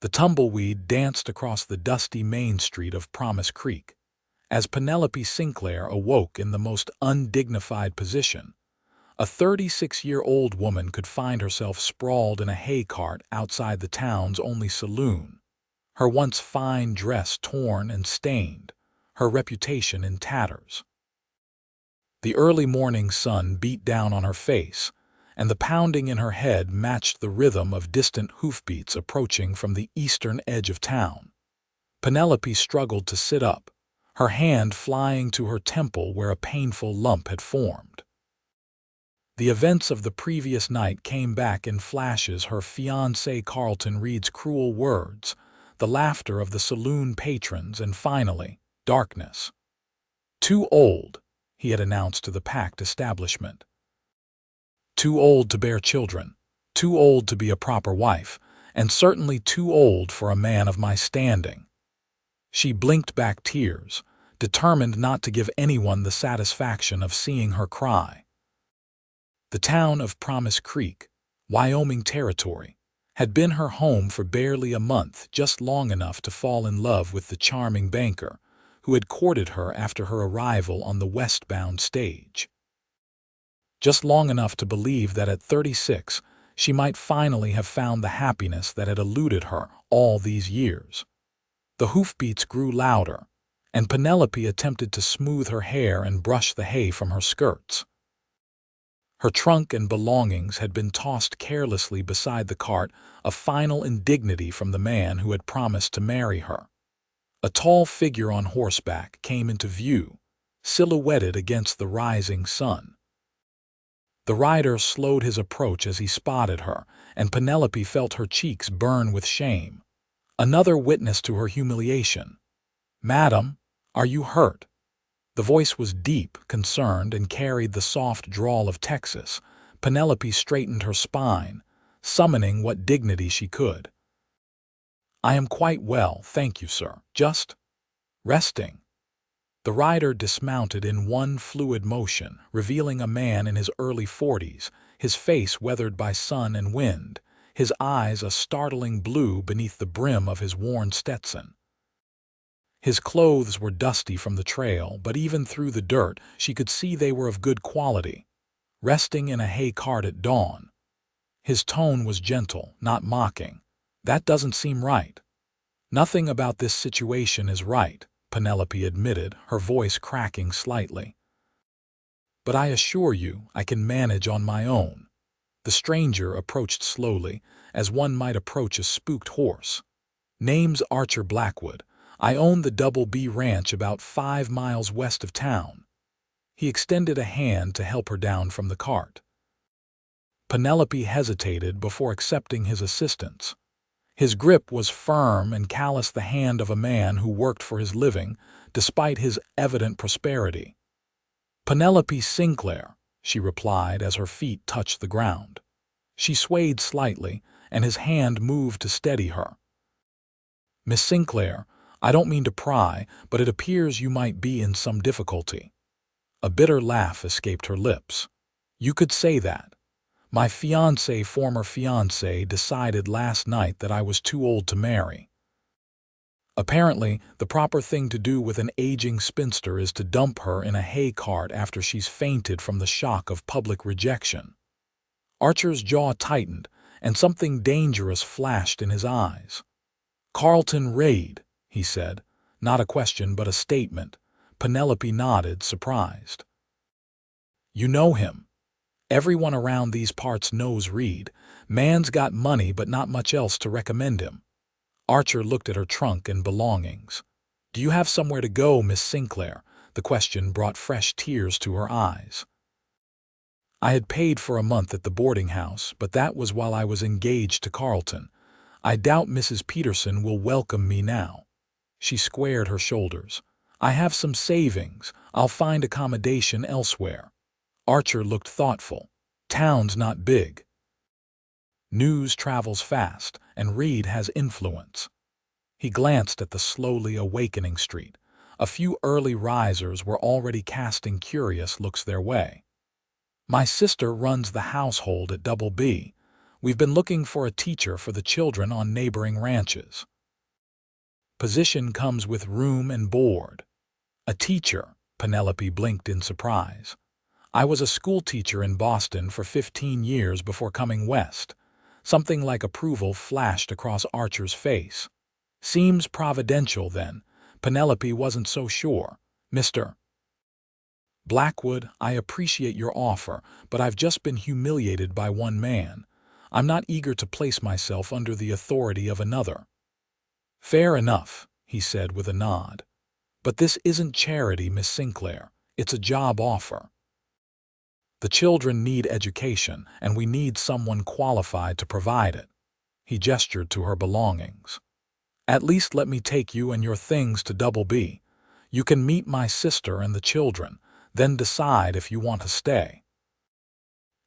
The tumbleweed danced across the dusty main street of Promise Creek. As Penelope Sinclair awoke in the most undignified position, a 36-year-old woman could find herself sprawled in a hay cart outside the town's only saloon, her once fine dress torn and stained, her reputation in tatters. The early morning sun beat down on her face, and the pounding in her head matched the rhythm of distant hoofbeats approaching from the eastern edge of town. Penelope struggled to sit up, her hand flying to her temple where a painful lump had formed. The events of the previous night came back in flashes: her fiancé Carlton Reed's cruel words, the laughter of the saloon patrons, and finally, darkness. "Too old," he had announced to the packed establishment. "Too old to bear children, too old to be a proper wife, and certainly too old for a man of my standing." She blinked back tears, determined not to give anyone the satisfaction of seeing her cry. The town of Promise Creek, Wyoming Territory, had been her home for barely a month, just long enough to fall in love with the charming banker who had courted her after her arrival on the westbound stage. Just long enough to believe that at 36 she might finally have found the happiness that had eluded her all these years. The hoofbeats grew louder, and Penelope attempted to smooth her hair and brush the hay from her skirts. Her trunk and belongings had been tossed carelessly beside the cart, a final indignity from the man who had promised to marry her. A tall figure on horseback came into view, silhouetted against the rising sun. The rider slowed his approach as he spotted her, and Penelope felt her cheeks burn with shame. Another witness to her humiliation. "Madam, are you hurt?" The voice was deep, concerned, and carried the soft drawl of Texas. Penelope straightened her spine, summoning what dignity she could. "I am quite well, thank you, sir. Just resting." The rider dismounted in one fluid motion, revealing a man in his early 40s, his face weathered by sun and wind, his eyes a startling blue beneath the brim of his worn Stetson. His clothes were dusty from the trail, but even through the dirt she could see they were of good quality. Resting in a hay cart at dawn. His tone was gentle, not mocking. "That doesn't seem right." "Nothing about this situation is right," Penelope admitted, her voice cracking slightly. "But I assure you I can manage on my own." The stranger approached slowly, as one might approach a spooked horse. "Name's Archer Blackwood. I own the DoubleB ranch about 5 miles west of town." He extended a hand to help her down from the cart. Penelope hesitated before accepting his assistance. His grip was firm and callous, the hand of a man who worked for his living, despite his evident prosperity. "Penelope Sinclair," she replied as her feet touched the ground. She swayed slightly, and his hand moved to steady her. "Miss Sinclair, I don't mean to pry, but it appears you might be in some difficulty." A bitter laugh escaped her lips. "You could say that. My former fiancé, decided last night that I was too old to marry. Apparently, the proper thing to do with an aging spinster is to dump her in a hay cart after she's fainted from the shock of public rejection." Archer's jaw tightened, and something dangerous flashed in his eyes. "Carlton Reed," he said, not a question but a statement. Penelope nodded, surprised. "You know him? Everyone around these parts knows Reed. Man's got money but not much else to recommend him." Archer looked at her trunk and belongings. "Do you have somewhere to go, Miss Sinclair?" The question brought fresh tears to her eyes. "I had paid for a month at the boarding house, but that was while I was engaged to Carlton. I doubt Mrs. Peterson will welcome me now." She squared her shoulders. "I have some savings. I'll find accommodation elsewhere." Archer looked thoughtful. "Town's not big. News travels fast, and Reed has influence." He glanced at the slowly awakening street. A few early risers were already casting curious looks their way. "My sister runs the household at DoubleB. We've been looking for a teacher for the children on neighboring ranches. Position comes with room and board. A teacher, Penelope blinked in surprise. I was a school teacher in Boston for 15 years before coming west. Something like approval flashed across Archer's face. Seems providential, then. Penelope wasn't so sure. Mr. Blackwood, I appreciate your offer, but I've just been humiliated by one man. I'm not eager to place myself under the authority of another. Fair enough, he said with a nod. But this isn't charity, Miss Sinclair. It's a job offer. The children need education, and we need someone qualified to provide it. He gestured to her belongings. At least let me take you and your things to DoubleB. You can meet my sister and the children, then decide if you want to stay.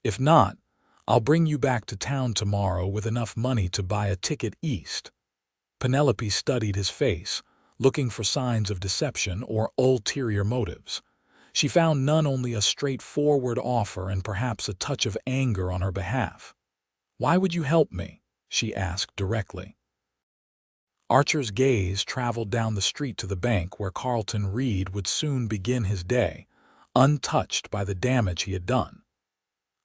If not, I'll bring you back to town tomorrow with enough money to buy a ticket east. Penelope studied his face, looking for signs of deception or ulterior motives. She found none, only a straightforward offer and perhaps a touch of anger on her behalf. Why would you help me? She asked directly. Archer's gaze traveled down the street to the bank where Carlton Reed would soon begin his day, untouched by the damage he had done.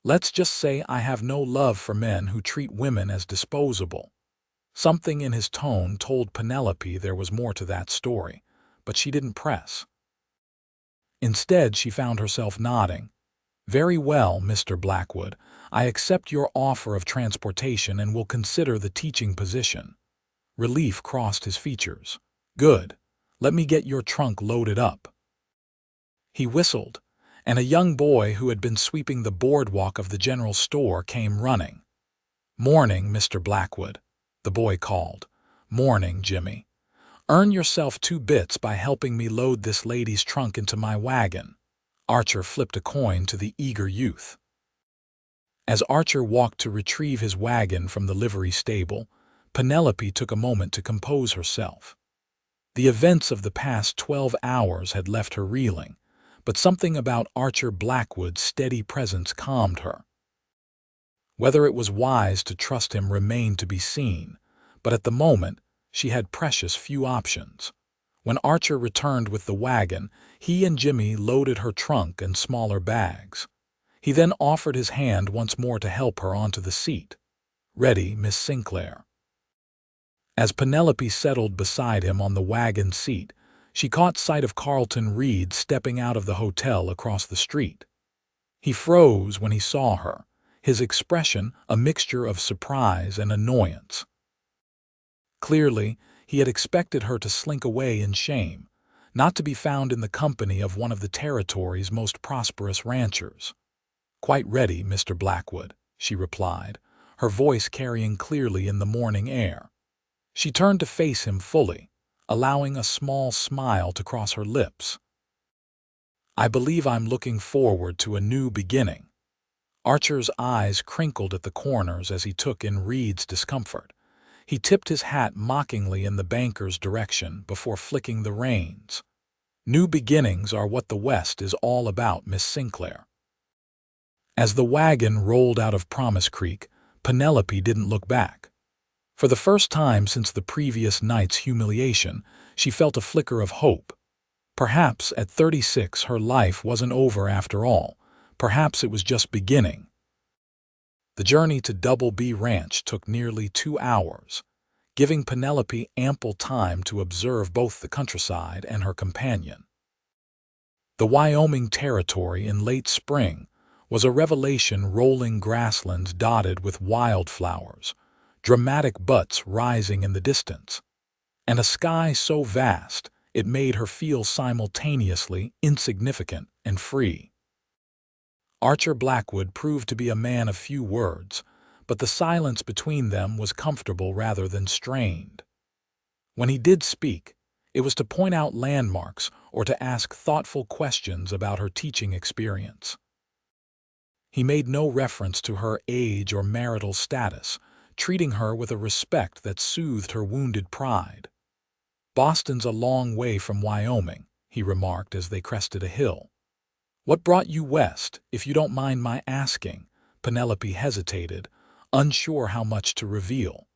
Let's just say I have no love for men who treat women as disposable. Something in his tone told Penelope there was more to that story, but she didn't press. Instead, she found herself nodding. Very well, Mr. Blackwood, I accept your offer of transportation and will consider the teaching position. Relief crossed his features. Good. Let me get your trunk loaded up. He whistled, and a young boy who had been sweeping the boardwalk of the general store came running. Morning, Mr. Blackwood, the boy called. Morning, Jimmy. Earn yourself 2 bits by helping me load this lady's trunk into my wagon. Archer flipped a coin to the eager youth. As Archer walked to retrieve his wagon from the livery stable, Penelope took a moment to compose herself. The events of the past 12 hours had left her reeling, but something about Archer Blackwood's steady presence calmed her. Whether it was wise to trust him remained to be seen, but at the moment, she had precious few options. When Archer returned with the wagon, he and Jimmy loaded her trunk and smaller bags. He then offered his hand once more to help her onto the seat. Ready, Miss Sinclair. As Penelope settled beside him on the wagon seat, she caught sight of Carlton Reed stepping out of the hotel across the street. He froze when he saw her, his expression a mixture of surprise and annoyance. Clearly, he had expected her to slink away in shame, not to be found in the company of one of the territory's most prosperous ranchers. Quite ready, Mr. Blackwood, she replied, her voice carrying clearly in the morning air. She turned to face him fully, allowing a small smile to cross her lips. I believe I'm looking forward to a new beginning. Archer's eyes crinkled at the corners as he took in Reed's discomfort. He tipped his hat mockingly in the banker's direction before flicking the reins. New beginnings are what the West is all about, Miss Sinclair. As the wagon rolled out of Promise Creek, Penelope didn't look back. For the first time since the previous night's humiliation, she felt a flicker of hope. Perhaps at 36 her life wasn't over after all. Perhaps it was just beginning. The journey to DoubleB Ranch took nearly 2 hours, giving Penelope ample time to observe both the countryside and her companion. The Wyoming Territory in late spring was a revelation, rolling grasslands dotted with wildflowers, dramatic buttes rising in the distance, and a sky so vast it made her feel simultaneously insignificant and free. Archer Blackwood proved to be a man of few words, but the silence between them was comfortable rather than strained. When he did speak, it was to point out landmarks or to ask thoughtful questions about her teaching experience. He made no reference to her age or marital status, treating her with a respect that soothed her wounded pride. Boston's a long way from Wyoming, he remarked as they crested a hill. What brought you west, if you don't mind my asking? Penelope hesitated, unsure how much to reveal.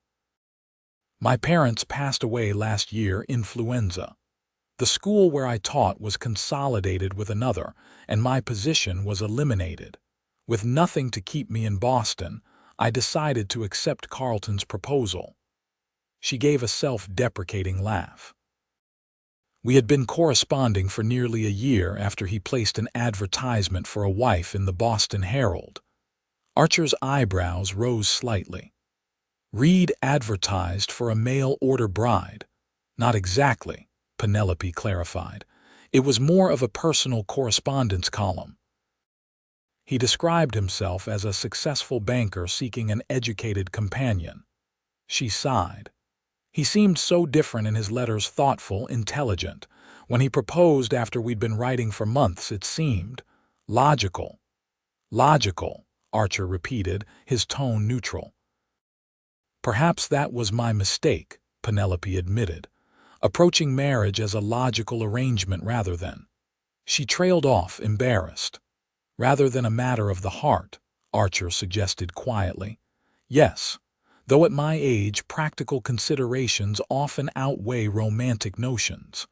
My parents passed away last year, influenza. The school where I taught was consolidated with another, and my position was eliminated. With nothing to keep me in Boston, I decided to accept Carlton's proposal. She gave a self-deprecating laugh. We had been corresponding for nearly a year after he placed an advertisement for a wife in the Boston Herald. Archer's eyebrows rose slightly. Reed advertised for a mail-order bride. Not exactly, Penelope clarified. It was more of a personal correspondence column. He described himself as a successful banker seeking an educated companion. She sighed. He seemed so different in his letters, thoughtful, intelligent. When he proposed after we'd been writing for months, it seemed logical. Logical, Archer repeated, his tone neutral. Perhaps that was my mistake, Penelope admitted, approaching marriage as a logical arrangement rather than. She trailed off, embarrassed. Rather than a matter of the heart, Archer suggested quietly. Yes, though at my age practical considerations often outweigh romantic notions.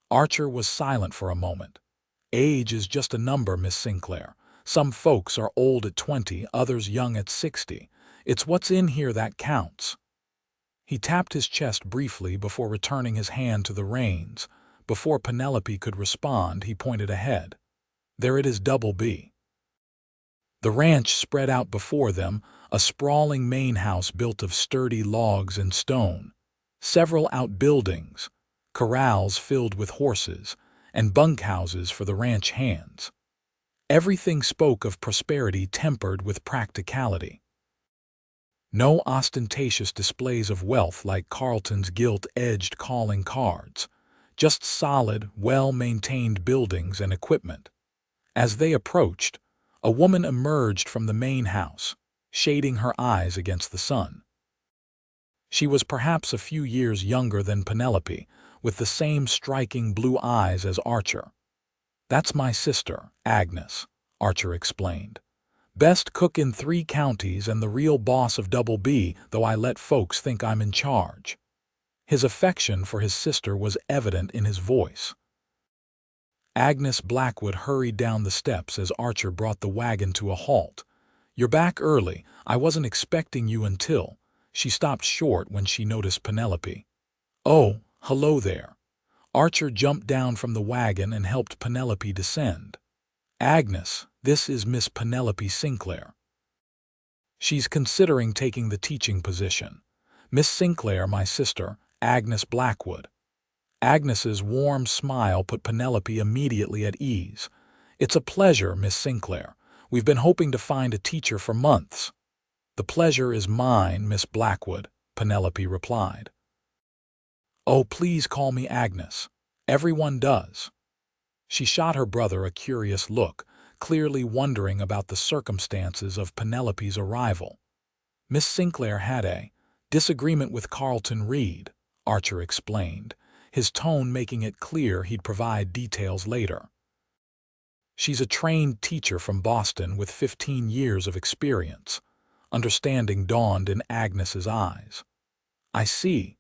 Archer was silent for a moment. Age is just a number, Miss Sinclair. Some folks are old at 20, others young at 60. It's what's in here that counts. He tapped his chest briefly before returning his hand to the reins. Before Penelope could respond, he pointed ahead. There it is, DoubleB. The ranch spread out before them, a sprawling main house built of sturdy logs and stone, several outbuildings, corrals filled with horses, and bunkhouses for the ranch hands. Everything spoke of prosperity tempered with practicality. No ostentatious displays of wealth like Carlton's gilt-edged calling cards, just solid, well-maintained buildings and equipment. As they approached, a woman emerged from the main house, shading her eyes against the sun. She was perhaps a few years younger than Penelope, with the same striking blue eyes as Archer. That's my sister, Agnes, Archer explained. Best cook in 3 counties and the real boss of DoubleB, though I let folks think I'm in charge. His affection for his sister was evident in his voice. Agnes Blackwood hurried down the steps as Archer brought the wagon to a halt. You're back early. I wasn't expecting you until. She stopped short when she noticed Penelope. Oh, hello there. Archer jumped down from the wagon and helped Penelope descend. Agnes, this is Miss Penelope Sinclair. She's considering taking the teaching position. Miss Sinclair, my sister, Agnes Blackwood. Agnes's warm smile put Penelope immediately at ease. It's a pleasure, Miss Sinclair. We've been hoping to find a teacher for months. The pleasure is mine, Miss Blackwood, Penelope replied. Oh, please call me Agnes. Everyone does. She shot her brother a curious look, clearly wondering about the circumstances of Penelope's arrival. Miss Sinclair had a disagreement with Carlton Reed, Archer explained, his tone making it clear he'd provide details later. She's a trained teacher from Boston with 15 years of experience. Understanding dawned in Agnes's eyes. I see.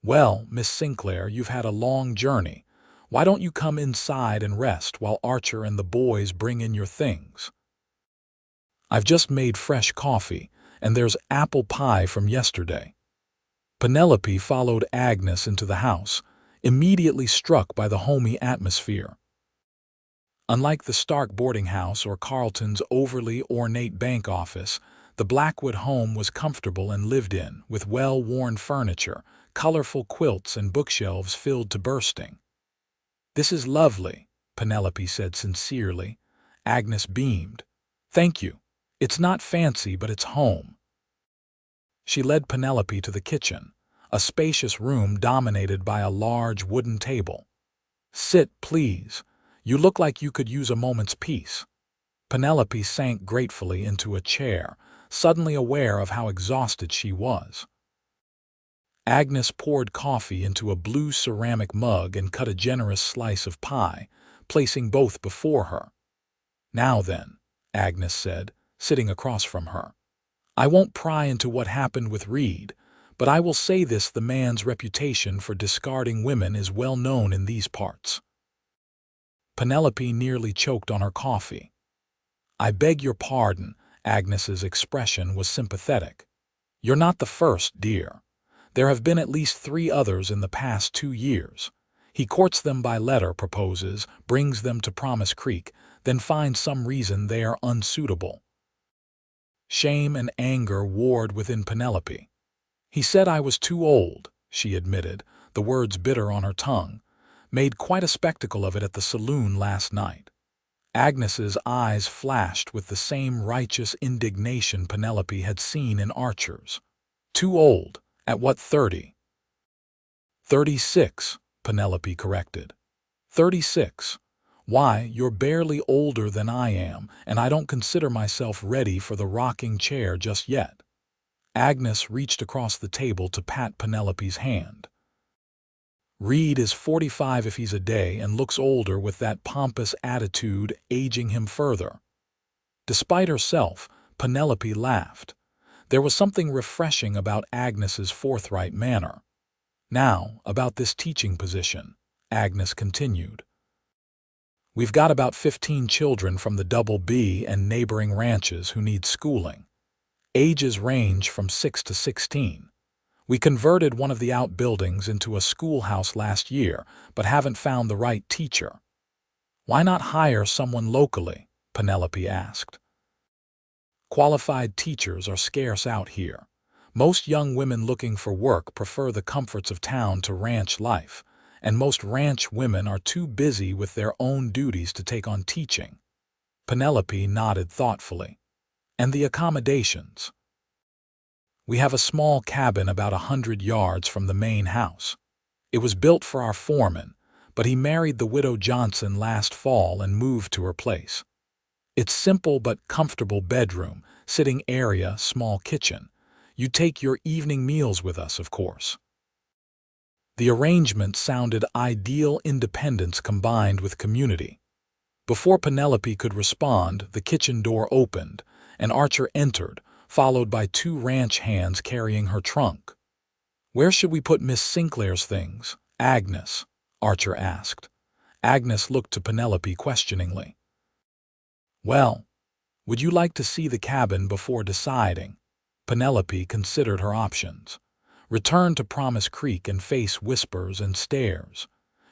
Well, Miss Sinclair, you've had a long journey. Why don't you come inside and rest while Archer and the boys bring in your things? I've just made fresh coffee, and there's apple pie from yesterday. Penelope followed Agnes into the house, immediately struck by the homey atmosphere. Unlike the Stark boarding house or Carlton's overly ornate bank office, the Blackwood home was comfortable and lived in, with well-worn furniture, colorful quilts, and bookshelves filled to bursting. This is lovely, Penelope said sincerely. Agnes beamed. Thank you. It's not fancy, but it's home. She led Penelope to the kitchen, a spacious room dominated by a large wooden table. Sit, please. You look like you could use a moment's peace. Penelope sank gratefully into a chair, suddenly aware of how exhausted she was. Agnes poured coffee into a blue ceramic mug and cut a generous slice of pie, placing both before her. Now then, Agnes said, sitting across from her. I won't pry into what happened with Reed, but I will say this: the man's reputation for discarding women is well known in these parts. Penelope nearly choked on her coffee. I beg your pardon, Agnes's expression was sympathetic. You're not the first, dear. There have been at least 3 others in the past 2 years. He courts them by letter, proposes, brings them to Promise Creek, then finds some reason they are unsuitable. Shame and anger warred within Penelope. He said I was too old, she admitted, the words bitter on her tongue. Made quite a spectacle of it at the saloon last night. Agnes's eyes flashed with the same righteous indignation Penelope had seen in Archer's. Too old? At what, 30? 36, Penelope corrected. 36. Why, you're barely older than I am, and I don't consider myself ready for the rocking chair just yet. Agnes reached across the table to pat Penelope's hand. Reed is 45 if he's a day and looks older with that pompous attitude, aging him further. Despite herself, Penelope laughed. There was something refreshing about Agnes's forthright manner. Now, about this teaching position, Agnes continued. We've got about 15 children from the DoubleB and neighboring ranches who need schooling. Ages range from 6 to 16. We converted one of the outbuildings into a schoolhouse last year, but haven't found the right teacher. Why not hire someone locally? Penelope asked. Qualified teachers are scarce out here. Most young women looking for work prefer the comforts of town to ranch life, and most ranch women are too busy with their own duties to take on teaching. Penelope nodded thoughtfully. And the accommodations? We have a small cabin about 100 yards from the main house. It was built for our foreman, but he married the widow Johnson last fall and moved to her place. It's simple but comfortable bedroom, sitting area, small kitchen. You take your evening meals with us, of course. The arrangement sounded ideal, independence combined with community. Before Penelope could respond, the kitchen door opened, and Archer entered, followed by 2 ranch hands carrying her trunk. Where should we put Miss Sinclair's things, Agnes? Archer asked. Agnes looked to Penelope questioningly. Well, would you like to see the cabin before deciding? Penelope considered her options. Return to Promise Creek and face whispers and stares.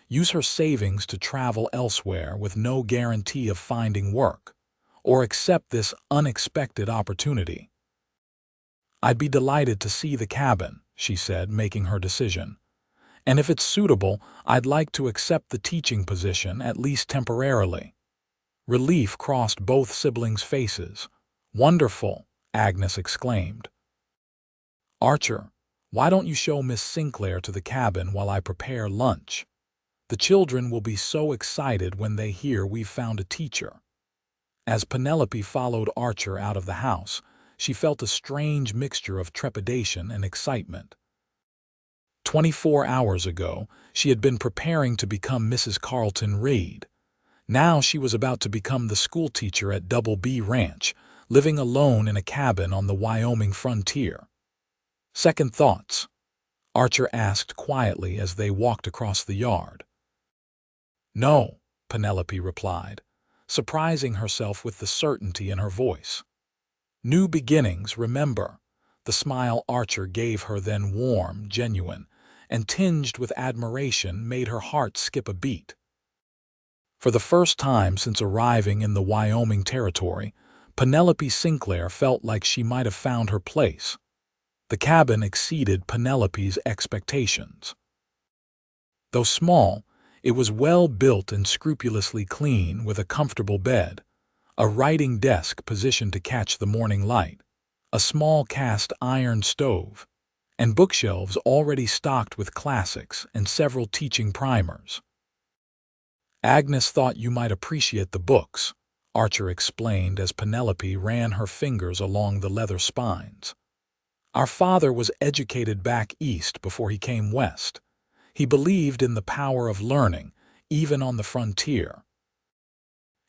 Use her savings to travel elsewhere with no guarantee of finding work, or accept this unexpected opportunity. I'd be delighted to see the cabin, she said, making her decision. And if it's suitable, I'd like to accept the teaching position, at least temporarily. Relief crossed both siblings' faces. Wonderful, Agnes exclaimed. Archer, why don't you show Miss Sinclair to the cabin while I prepare lunch? The children will be so excited when they hear we've found a teacher. As Penelope followed Archer out of the house, she felt a strange mixture of trepidation and excitement. 24 hours ago, she had been preparing to become Mrs. Carlton Reed. Now she was about to become the schoolteacher at DoubleB Ranch, living alone in a cabin on the Wyoming frontier. Second thoughts? Archer asked quietly as they walked across the yard. No, Penelope replied, surprising herself with the certainty in her voice. New beginnings, remember. The smile Archer gave her, then warm, genuine, and tinged with admiration, made her heart skip a beat. For the first time since arriving in the Wyoming territory, Penelope Sinclair felt like she might have found her place. The cabin exceeded Penelope's expectations. Though small, it was well built and scrupulously clean, with a comfortable bed, a writing desk positioned to catch the morning light, a small cast iron stove, and bookshelves already stocked with classics and several teaching primers. Agnes thought you might appreciate the books, Archer explained as Penelope ran her fingers along the leather spines. Our father was educated back east before he came west. He believed in the power of learning, even on the frontier.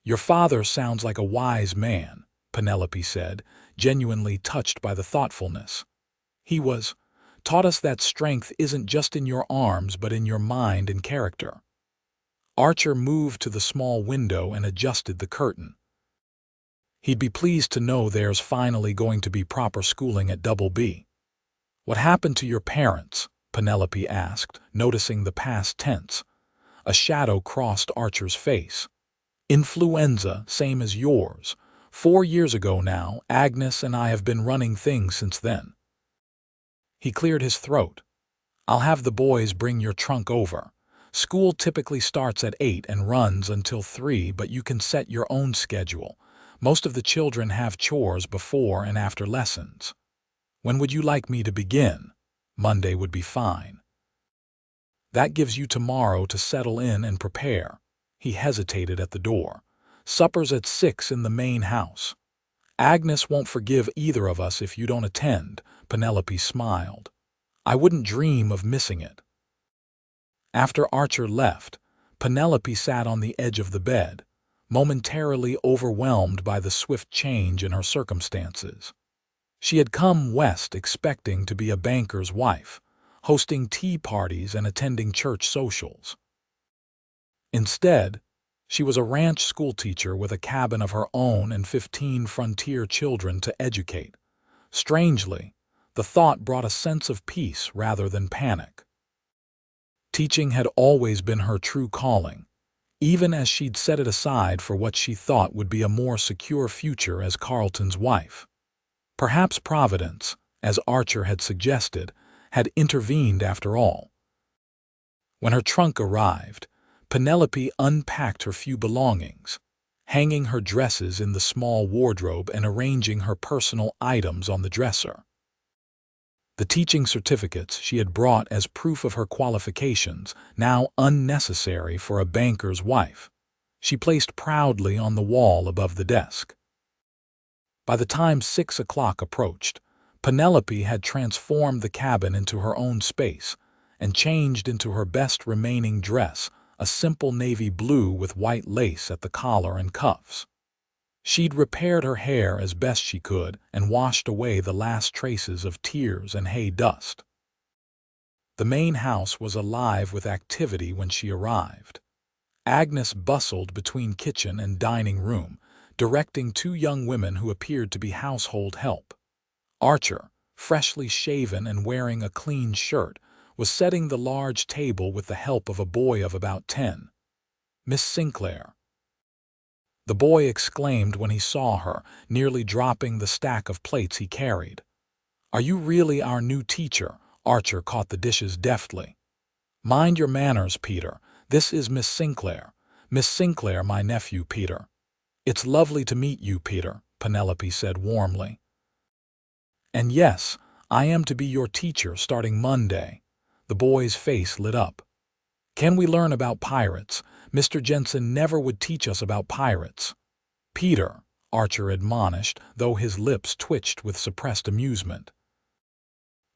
Your father sounds like a wise man, Penelope said, genuinely touched by the thoughtfulness. He was, taught us that strength isn't just in your arms but in your mind and character. Archer moved to the small window and adjusted the curtain. He'd be pleased to know there's finally going to be proper schooling at DoubleB. What happened to your parents? Penelope asked, noticing the past tense. A shadow crossed Archer's face. Influenza, same as yours. 4 years ago now, Agnes and I have been running things since then. He cleared his throat. I'll have the boys bring your trunk over. School typically starts at 8 and runs until 3, but you can set your own schedule. Most of the children have chores before and after lessons. When would you like me to begin? Monday would be fine. That gives you tomorrow to settle in and prepare. He hesitated at the door. Supper's at 6 in the main house. Agnes won't forgive either of us if you don't attend, Penelope smiled. I wouldn't dream of missing it. After Archer left, Penelope sat on the edge of the bed, momentarily overwhelmed by the swift change in her circumstances. She had come west expecting to be a banker's wife, hosting tea parties and attending church socials. Instead, she was a ranch schoolteacher with a cabin of her own and 15 frontier children to educate. Strangely, the thought brought a sense of peace rather than panic. Teaching had always been her true calling, even as she'd set it aside for what she thought would be a more secure future as Carlton's wife. Perhaps Providence, as Archer had suggested, had intervened after all. When her trunk arrived, Penelope unpacked her few belongings, hanging her dresses in the small wardrobe and arranging her personal items on the dresser. The teaching certificates she had brought as proof of her qualifications, now unnecessary for a banker's wife, she placed proudly on the wall above the desk. By the time 6 o'clock approached, Penelope had transformed the cabin into her own space and changed into her best remaining dress, a simple navy blue with white lace at the collar and cuffs. She'd repaired her hair as best she could and washed away the last traces of tears and hay dust. The main house was alive with activity when she arrived. Agnes bustled between kitchen and dining room, directing 2 young women who appeared to be household help. Archer, freshly shaven and wearing a clean shirt, was setting the large table with the help of a boy of about 10. Miss Sinclair. The boy exclaimed when he saw her, nearly dropping the stack of plates he carried. Are you really our new teacher? Archer caught the dishes deftly. Mind your manners, Peter. This is Miss Sinclair. Miss Sinclair, my nephew, Peter. It's lovely to meet you, Peter, Penelope said warmly. And yes, I am to be your teacher starting Monday. The boy's face lit up. Can we learn about pirates? Mr. Jensen never would teach us about pirates. Peter, Archer admonished, though his lips twitched with suppressed amusement.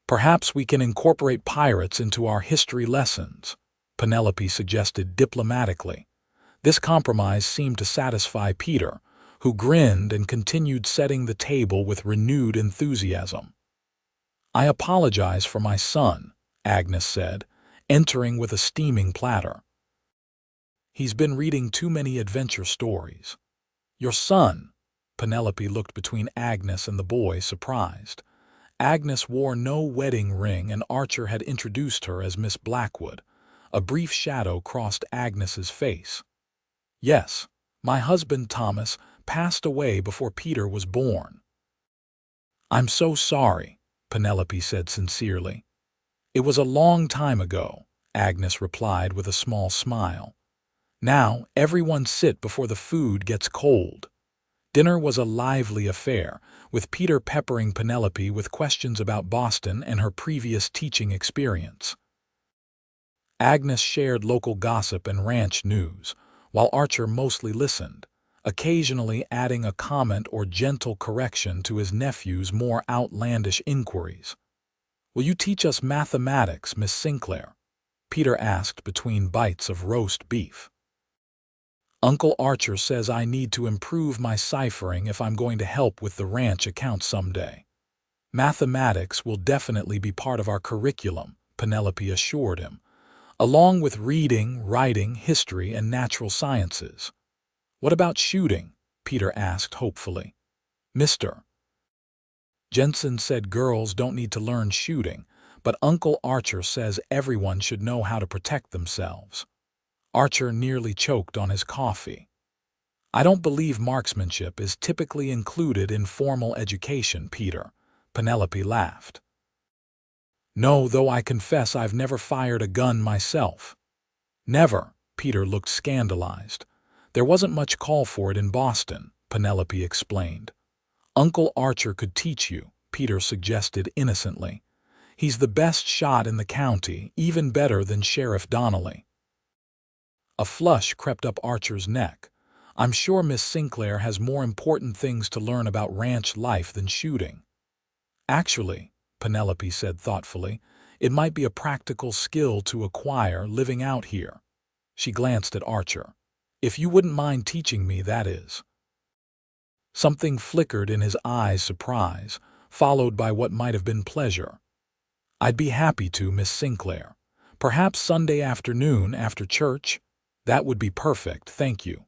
Perhaps we can incorporate pirates into our history lessons, Penelope suggested diplomatically. This compromise seemed to satisfy Peter, who grinned and continued setting the table with renewed enthusiasm. I apologize for my son, Agnes said, entering with a steaming platter. He's been reading too many adventure stories. Your son? Penelope looked between Agnes and the boy, surprised. Agnes wore no wedding ring and Archer had introduced her as Miss Blackwood. A brief shadow crossed Agnes's face. Yes, my husband Thomas passed away before Peter was born. I'm so sorry, Penelope said sincerely. It was a long time ago, Agnes replied with a small smile. Now, everyone sit before the food gets cold. Dinner was a lively affair, with Peter peppering Penelope with questions about Boston and her previous teaching experience. Agnes shared local gossip and ranch news, while Archer mostly listened, occasionally adding a comment or gentle correction to his nephew's more outlandish inquiries. Will you teach us mathematics, Miss Sinclair? Peter asked between bites of roast beef. Uncle Archer says I need to improve my ciphering if I'm going to help with the ranch account someday. Mathematics will definitely be part of our curriculum, Penelope assured him, along with reading, writing, history, and natural sciences. What about shooting? Peter asked hopefully. Mr. Jensen said girls don't need to learn shooting, but Uncle Archer says everyone should know how to protect themselves. Archer nearly choked on his coffee. I don't believe marksmanship is typically included in formal education, Peter. Penelope laughed. No, though I confess I've never fired a gun myself. Never, Peter looked scandalized. There wasn't much call for it in Boston, Penelope explained. Uncle Archer could teach you, Peter suggested innocently. He's the best shot in the county, even better than Sheriff Donnelly. A flush crept up Archer's neck. I'm sure Miss Sinclair has more important things to learn about ranch life than shooting. Actually, Penelope said thoughtfully, it might be a practical skill to acquire living out here. She glanced at Archer. If you wouldn't mind teaching me, that is. Something flickered in his eyes, surprise, followed by what might have been pleasure. I'd be happy to, Miss Sinclair. Perhaps Sunday afternoon after church? That would be perfect, thank you.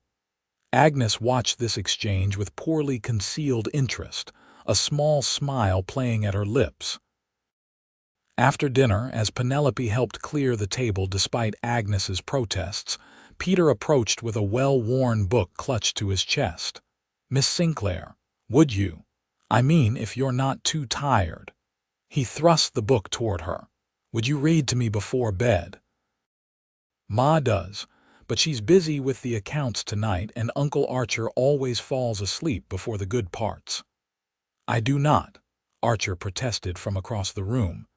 Agnes watched this exchange with poorly concealed interest, a small smile playing at her lips. After dinner, as Penelope helped clear the table despite Agnes's protests, Peter approached with a well-worn book clutched to his chest. Miss Sinclair, would you? I mean, if you're not too tired. He thrust the book toward her. Would you read to me before bed? Ma does, but she's busy with the accounts tonight and Uncle Archer always falls asleep before the good parts. I do not, Archer protested from across the room.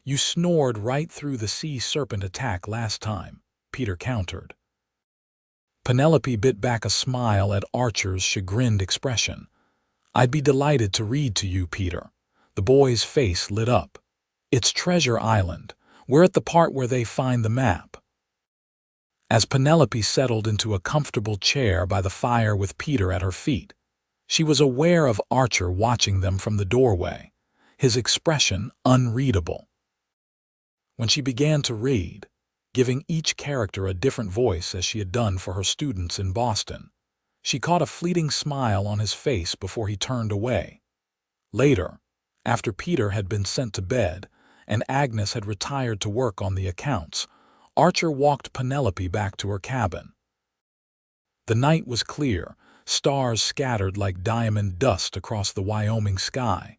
You snored right through the sea serpent attack last time, Peter countered. Penelope bit back a smile at Archer's chagrined expression. I'd be delighted to read to you, Peter. The boy's face lit up. It's Treasure Island. We're at the part where they find the map. As Penelope settled into a comfortable chair by the fire with Peter at her feet, she was aware of Archer watching them from the doorway, his expression unreadable. When she began to read, giving each character a different voice as she had done for her students in Boston, she caught a fleeting smile on his face before he turned away. Later, after Peter had been sent to bed and Agnes had retired to work on the accounts, Archer walked Penelope back to her cabin. The night was clear, stars scattered like diamond dust across the Wyoming sky.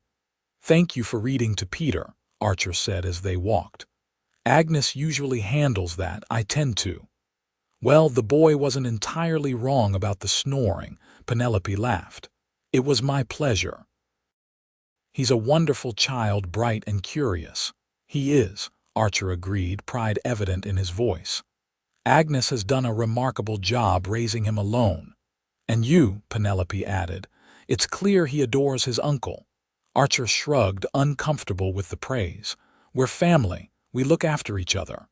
Thank you for reading to Peter, Archer said as they walked. Agnes usually handles that, I tend to. Well, the boy wasn't entirely wrong about the snoring, Penelope laughed. It was my pleasure. He's a wonderful child, bright and curious. He is, Archer agreed, pride evident in his voice. Agnes has done a remarkable job raising him alone. And you, Penelope added, it's clear he adores his uncle. Archer shrugged, uncomfortable with the praise. We're family. We look after each other.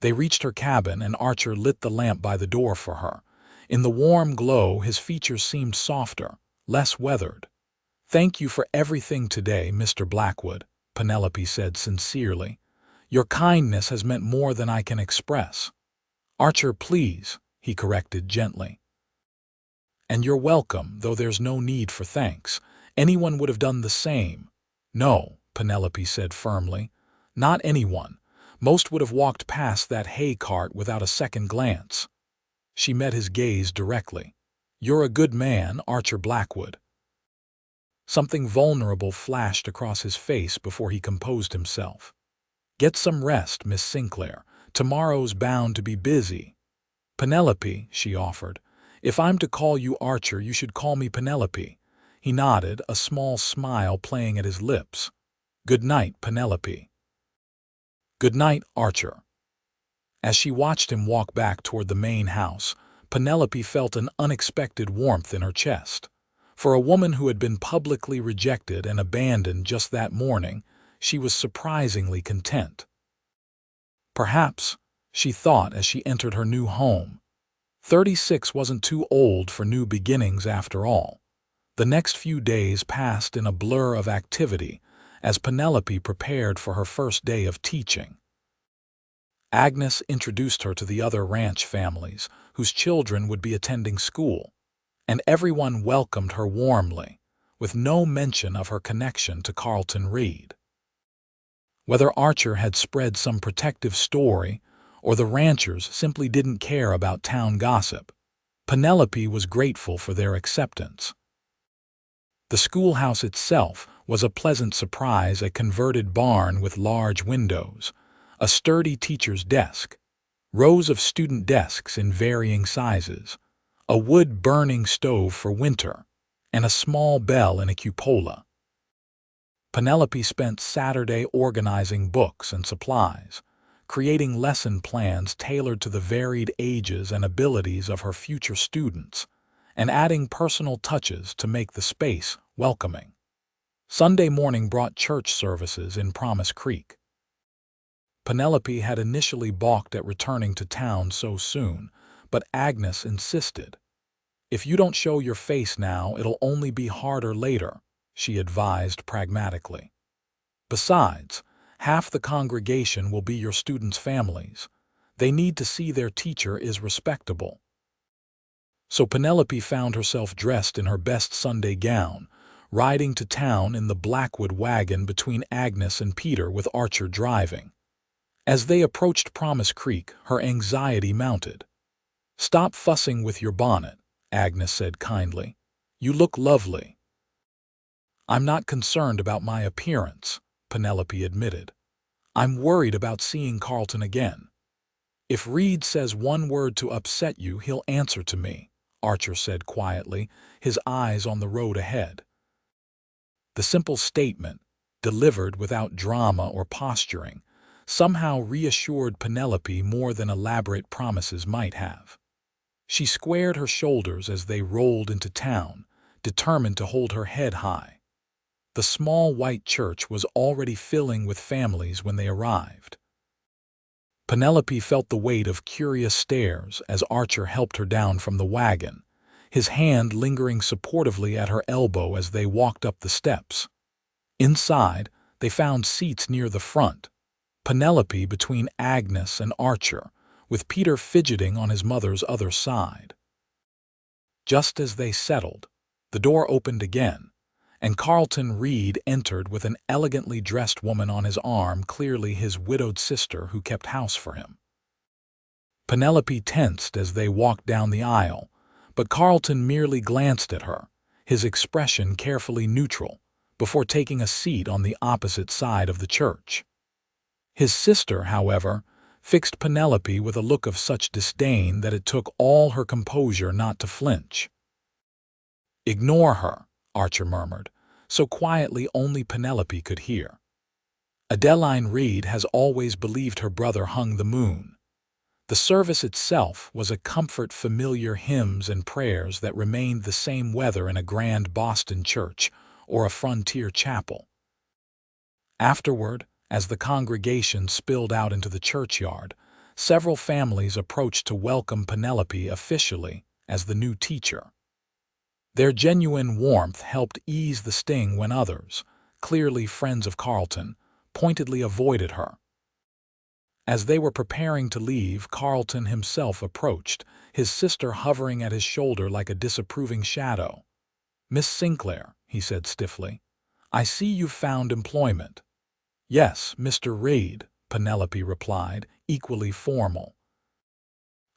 They reached her cabin and Archer lit the lamp by the door for her. In the warm glow, his features seemed softer, less weathered. Thank you for everything today, Mr. Blackwood, Penelope said sincerely. Your kindness has meant more than I can express. Archer, please, he corrected gently. And you're welcome, though there's no need for thanks. Anyone would have done the same. No, Penelope said firmly. Not anyone. Most would have walked past that hay cart without a second glance. She met his gaze directly. You're a good man, Archer Blackwood. Something vulnerable flashed across his face before he composed himself. Get some rest, Miss Sinclair. Tomorrow's bound to be busy. Penelope, she offered. If I'm to call you Archer, you should call me Penelope. He nodded, a small smile playing at his lips. Good night, Penelope. Good night, Archer. As she watched him walk back toward the main house, Penelope felt an unexpected warmth in her chest. For a woman who had been publicly rejected and abandoned just that morning, she was surprisingly content. Perhaps, she thought as she entered her new home, 36 wasn't too old for new beginnings after all. The next few days passed in a blur of activity as Penelope prepared for her first day of teaching. Agnes introduced her to the other ranch families whose children would be attending school, and everyone welcomed her warmly, with no mention of her connection to Carlton Reed. Whether Archer had spread some protective story or the ranchers simply didn't care about town gossip, Penelope was grateful for their acceptance. The schoolhouse itself was a pleasant surprise, a converted barn with large windows, a sturdy teacher's desk, rows of student desks in varying sizes, a wood-burning stove for winter, and a small bell in a cupola. Penelope spent Saturday organizing books and supplies, creating lesson plans tailored to the varied ages and abilities of her future students, and adding personal touches to make the space welcoming. Sunday morning brought church services in Promise Creek. Penelope had initially balked at returning to town so soon, but Agnes insisted. "If you don't show your face now, it'll only be harder later," she advised pragmatically. "Besides, half the congregation will be your students' families. They need to see their teacher is respectable." So Penelope found herself dressed in her best Sunday gown, riding to town in the Blackwood wagon between Agnes and Peter with Archer driving. As they approached Promise Creek, her anxiety mounted. "Stop fussing with your bonnet," Agnes said kindly. "You look lovely." "I'm not concerned about my appearance," Penelope admitted. "I'm worried about seeing Carlton again. If Reed says one word to upset you, he'll answer to me," Archer said quietly, his eyes on the road ahead. The simple statement, delivered without drama or posturing, somehow reassured Penelope more than elaborate promises might have. She squared her shoulders as they rolled into town, determined to hold her head high. The small white church was already filling with families when they arrived. Penelope felt the weight of curious stares as Archer helped her down from the wagon, his hand lingering supportively at her elbow as they walked up the steps. Inside, they found seats near the front, Penelope between Agnes and Archer, with Peter fidgeting on his mother's other side. Just as they settled, the door opened again, and Carlton Reed entered with an elegantly dressed woman on his arm, clearly his widowed sister who kept house for him. Penelope tensed as they walked down the aisle, but Carlton merely glanced at her, his expression carefully neutral, before taking a seat on the opposite side of the church. His sister, however, fixed Penelope with a look of such disdain that it took all her composure not to flinch. "Ignore her," Archer murmured, so quietly only Penelope could hear. "Adeline Reed has always believed her brother hung the moon." The service itself was a comfort, familiar hymns and prayers that remained the same whether in a grand Boston church or a frontier chapel. Afterward, as the congregation spilled out into the churchyard, several families approached to welcome Penelope officially as the new teacher. Their genuine warmth helped ease the sting when others, clearly friends of Carlton, pointedly avoided her. As they were preparing to leave, Carlton himself approached, his sister hovering at his shoulder like a disapproving shadow. "Miss Sinclair," he said stiffly, "I see you've found employment." "Yes, Mr. Reed," Penelope replied, equally formal.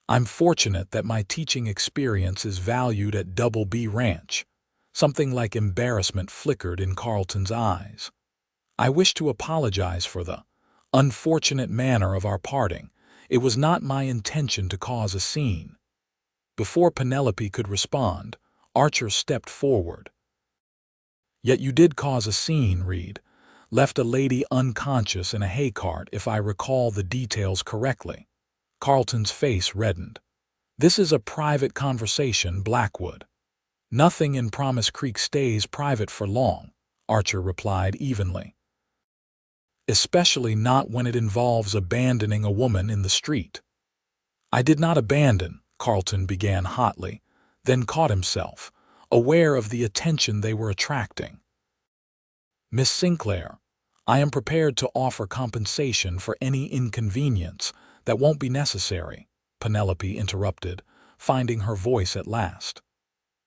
"I'm fortunate that my teaching experience is valued at DoubleB Ranch." Something like embarrassment flickered in Carlton's eyes. "I wish to apologize for the unfortunate manner of our parting. It was not my intention to cause a scene." Before Penelope could respond, Archer stepped forward. "Yet you did cause a scene, Reed. Left a lady unconscious in a hay cart, if I recall the details correctly." Carlton's face reddened. "This is a private conversation, Blackwood." "Nothing in Promise Creek stays private for long," Archer replied evenly. "Especially not when it involves abandoning a woman in the street." "I did not abandon," Carlton began hotly, then caught himself, aware of the attention they were attracting. "Miss Sinclair, I am prepared to offer compensation for any inconvenience that won't be necessary," Penelope interrupted, finding her voice at last.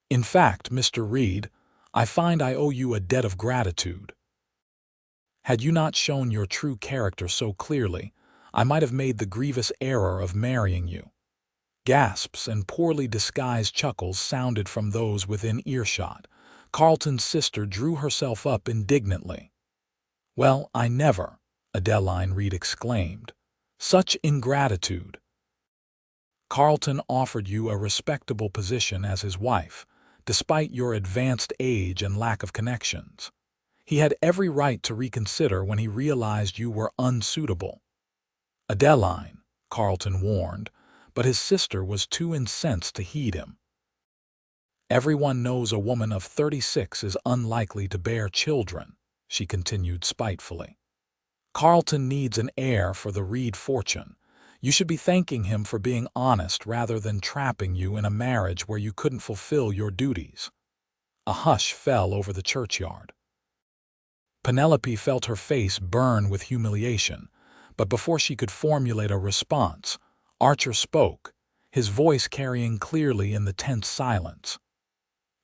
"In fact, Mr. Reed, I find I owe you a debt of gratitude. Had you not shown your true character so clearly, I might have made the grievous error of marrying you." Gasps and poorly disguised chuckles sounded from those within earshot. Carlton's sister drew herself up indignantly. "Well, I never," Adeline Reed exclaimed. "Such ingratitude! Carlton offered you a respectable position as his wife, despite your advanced age and lack of connections. He had every right to reconsider when he realized you were unsuitable." "Adeline," Carlton warned, but his sister was too incensed to heed him. "Everyone knows a woman of 36 is unlikely to bear children," she continued spitefully. "Carlton needs an heir for the Reed fortune. You should be thanking him for being honest rather than trapping you in a marriage where you couldn't fulfill your duties." A hush fell over the churchyard. Penelope felt her face burn with humiliation, but before she could formulate a response, Archer spoke, his voice carrying clearly in the tense silence.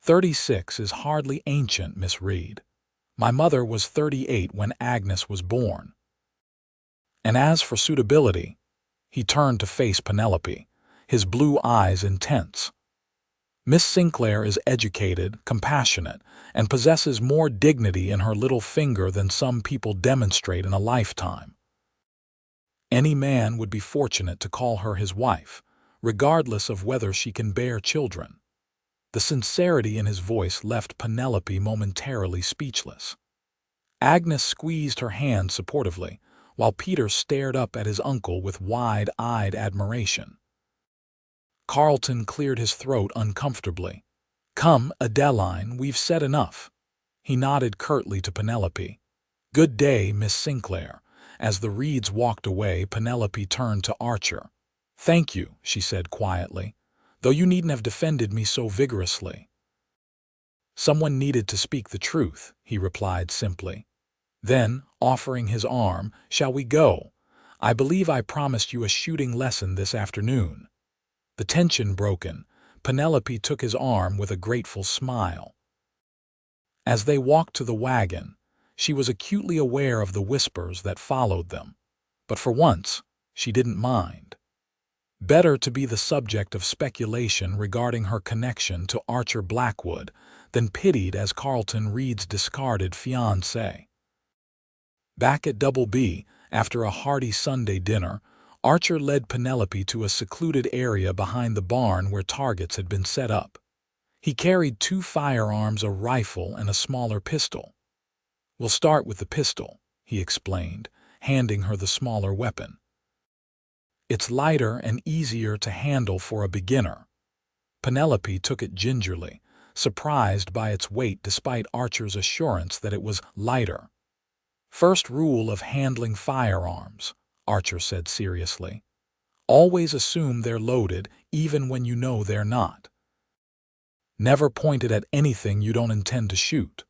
36 is hardly ancient, Miss Reed. My mother was 38 when Agnes was born. And as for suitability," he turned to face Penelope, his blue eyes intense. "Miss Sinclair is educated, compassionate, and possesses more dignity in her little finger than some people demonstrate in a lifetime. Any man would be fortunate to call her his wife, regardless of whether she can bear children." The sincerity in his voice left Penelope momentarily speechless. Agnes squeezed her hand supportively, while Peter stared up at his uncle with wide-eyed admiration. Carlton cleared his throat uncomfortably. "Come, Adeline, we've said enough." He nodded curtly to Penelope. "Good day, Miss Sinclair." As the Reeds walked away, Penelope turned to Archer. "Thank you," she said quietly, "though you needn't have defended me so vigorously." "Someone needed to speak the truth," he replied simply. Then, offering his arm, "Shall we go? I believe I promised you a shooting lesson this afternoon." The tension broken, Penelope took his arm with a grateful smile. As they walked to the wagon, she was acutely aware of the whispers that followed them, but for once, she didn't mind. Better to be the subject of speculation regarding her connection to Archer Blackwood than pitied as Carlton Reed's discarded fiancée. Back at DoubleB, after a hearty Sunday dinner, Archer led Penelope to a secluded area behind the barn where targets had been set up. He carried 2 firearms, a rifle and a smaller pistol. "We'll start with the pistol," he explained, handing her the smaller weapon. "It's lighter and easier to handle for a beginner." Penelope took it gingerly, surprised by its weight despite Archer's assurance that it was lighter. "First rule of handling firearms," Archer said seriously. "Always assume they're loaded even when you know they're not. Never point it at anything you don't intend to shoot."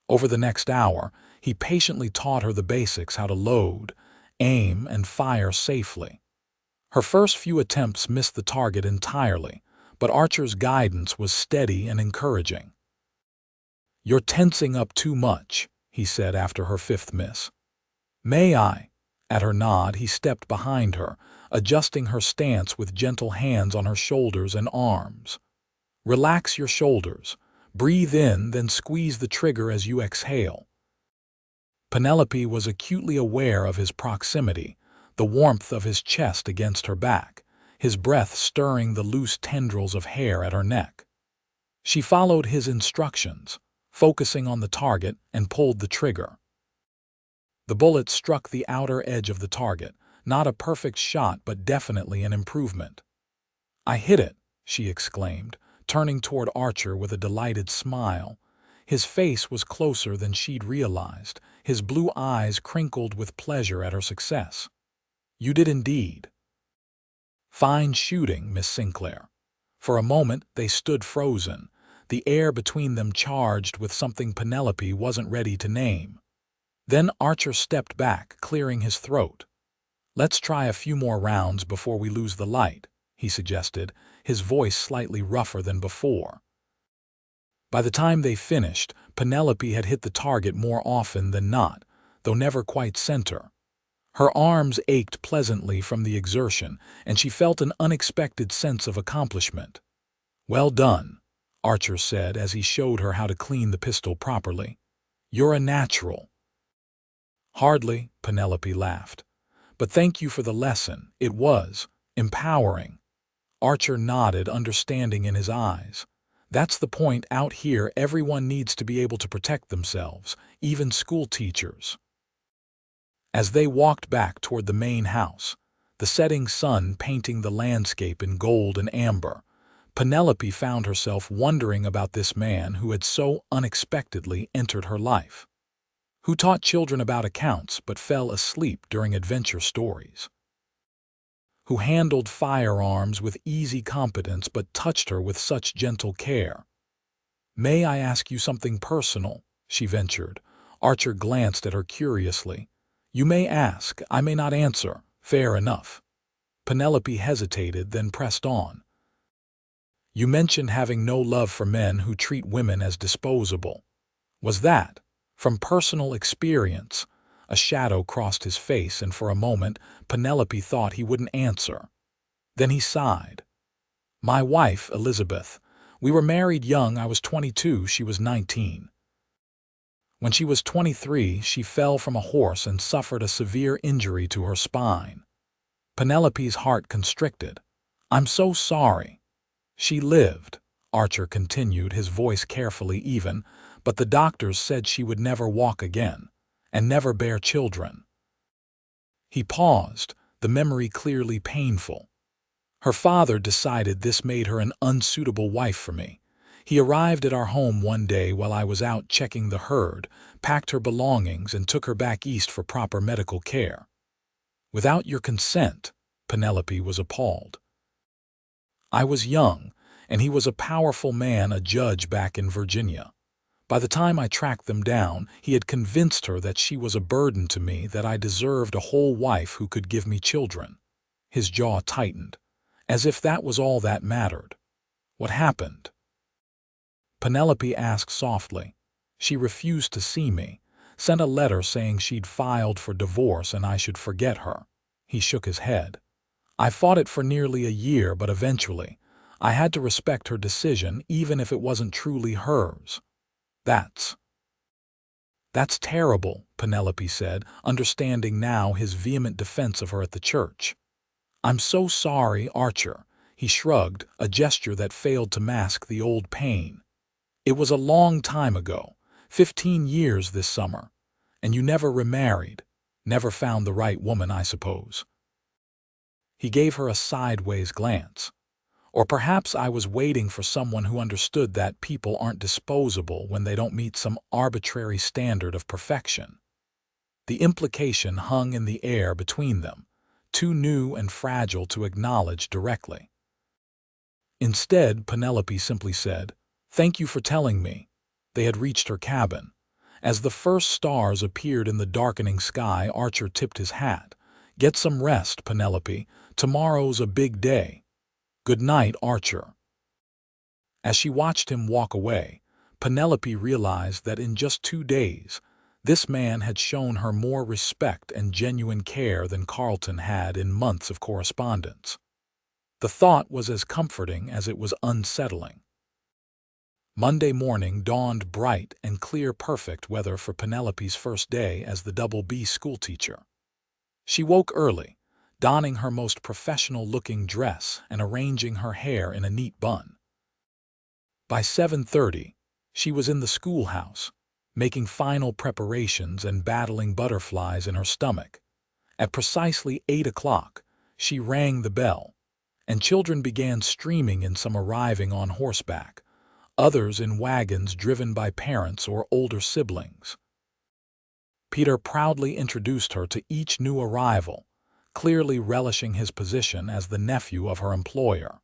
Over the next hour, he patiently taught her the basics: how to load, aim, and fire safely. Her first few attempts missed the target entirely, but Archer's guidance was steady and encouraging. "You're tensing up too much," he said after her 5th miss. "May I?" At her nod, he stepped behind her, adjusting her stance with gentle hands on her shoulders and arms. "Relax your shoulders. Breathe in, then squeeze the trigger as you exhale." Penelope was acutely aware of his proximity, the warmth of his chest against her back, his breath stirring the loose tendrils of hair at her neck. She followed his instructions, focusing on the target, and pulled the trigger. The bullet struck the outer edge of the target, not a perfect shot but definitely an improvement. "I hit it," she exclaimed, turning toward Archer with a delighted smile. His face was closer than she'd realized, his blue eyes crinkled with pleasure at her success. "You did indeed." "Fine shooting, Miss Sinclair." For a moment, they stood frozen, the air between them charged with something Penelope wasn't ready to name. Then Archer stepped back, clearing his throat. "Let's try a few more rounds before we lose the light," he suggested, his voice slightly rougher than before. By the time they finished, Penelope had hit the target more often than not, though never quite center. Her arms ached pleasantly from the exertion, and she felt an unexpected sense of accomplishment. "Well done," Archer said as he showed her how to clean the pistol properly. "You're a natural." "Hardly," Penelope laughed. "But thank you for the lesson. It was empowering." Archer nodded, understanding in his eyes. "That's the point. Out here, everyone needs to be able to protect themselves, even school teachers." As they walked back toward the main house, the setting sun painting the landscape in gold and amber, Penelope found herself wondering about this man who had so unexpectedly entered her life, who taught children about accounts but fell asleep during adventure stories, who handled firearms with easy competence but touched her with such gentle care. "May I ask you something personal?" she ventured. Archer glanced at her curiously. "You may ask, I may not answer. Fair enough." Penelope hesitated, then pressed on. "You mentioned having no love for men who treat women as disposable. Was that from personal experience?" A shadow crossed his face, and for a moment Penelope thought he wouldn't answer. Then he sighed. "My wife, Elizabeth. We were married young. I was 22, she was 19. When she was 23, she fell from a horse and suffered a severe injury to her spine." Penelope's heart constricted. "I'm so sorry." "She lived," Archer continued, his voice carefully even, "but the doctors said she would never walk again, and never bear children." He paused, the memory clearly painful. "Her father decided this made her an unsuitable wife for me. He arrived at our home one day while I was out checking the herd, packed her belongings, and took her back east for proper medical care." "Without your consent?" Penelope was appalled. "I was young, and he was a powerful man, a judge back in Virginia. By the time I tracked them down, he had convinced her that she was a burden to me, that I deserved a whole wife who could give me children." His jaw tightened, as if that was all that mattered. "What happened?" Penelope asked softly. "She refused to see me, sent a letter saying she'd filed for divorce and I should forget her." He shook his head. "I fought it for nearly a year, but eventually, I had to respect her decision even if it wasn't truly hers." That's terrible," Penelope said, understanding now his vehement defense of her at the church. "I'm so sorry, Archer." He shrugged, a gesture that failed to mask the old pain. "It was a long time ago, 15 years this summer. And you never remarried. Never found the right woman, I suppose." He gave her a sideways glance. "Or perhaps I was waiting for someone who understood that people aren't disposable when they don't meet some arbitrary standard of perfection." The implication hung in the air between them, too new and fragile to acknowledge directly. Instead, Penelope simply said, "Thank you for telling me." They had reached her cabin. As the first stars appeared in the darkening sky, Archer tipped his hat. "Get some rest, Penelope. Tomorrow's a big day." "Good night, Archer." As she watched him walk away, Penelope realized that in just 2 days, this man had shown her more respect and genuine care than Carlton had in months of correspondence. The thought was as comforting as it was unsettling. Monday morning dawned bright and clear, perfect weather for Penelope's first day as the DoubleB schoolteacher. She woke early, donning her most professional-looking dress and arranging her hair in a neat bun. By 7:30, she was in the schoolhouse, making final preparations and battling butterflies in her stomach. At precisely 8 o'clock, she rang the bell, and children began streaming in, some arriving on horseback, others in wagons driven by parents or older siblings. Peter proudly introduced her to each new arrival, clearly relishing his position as the nephew of her employer.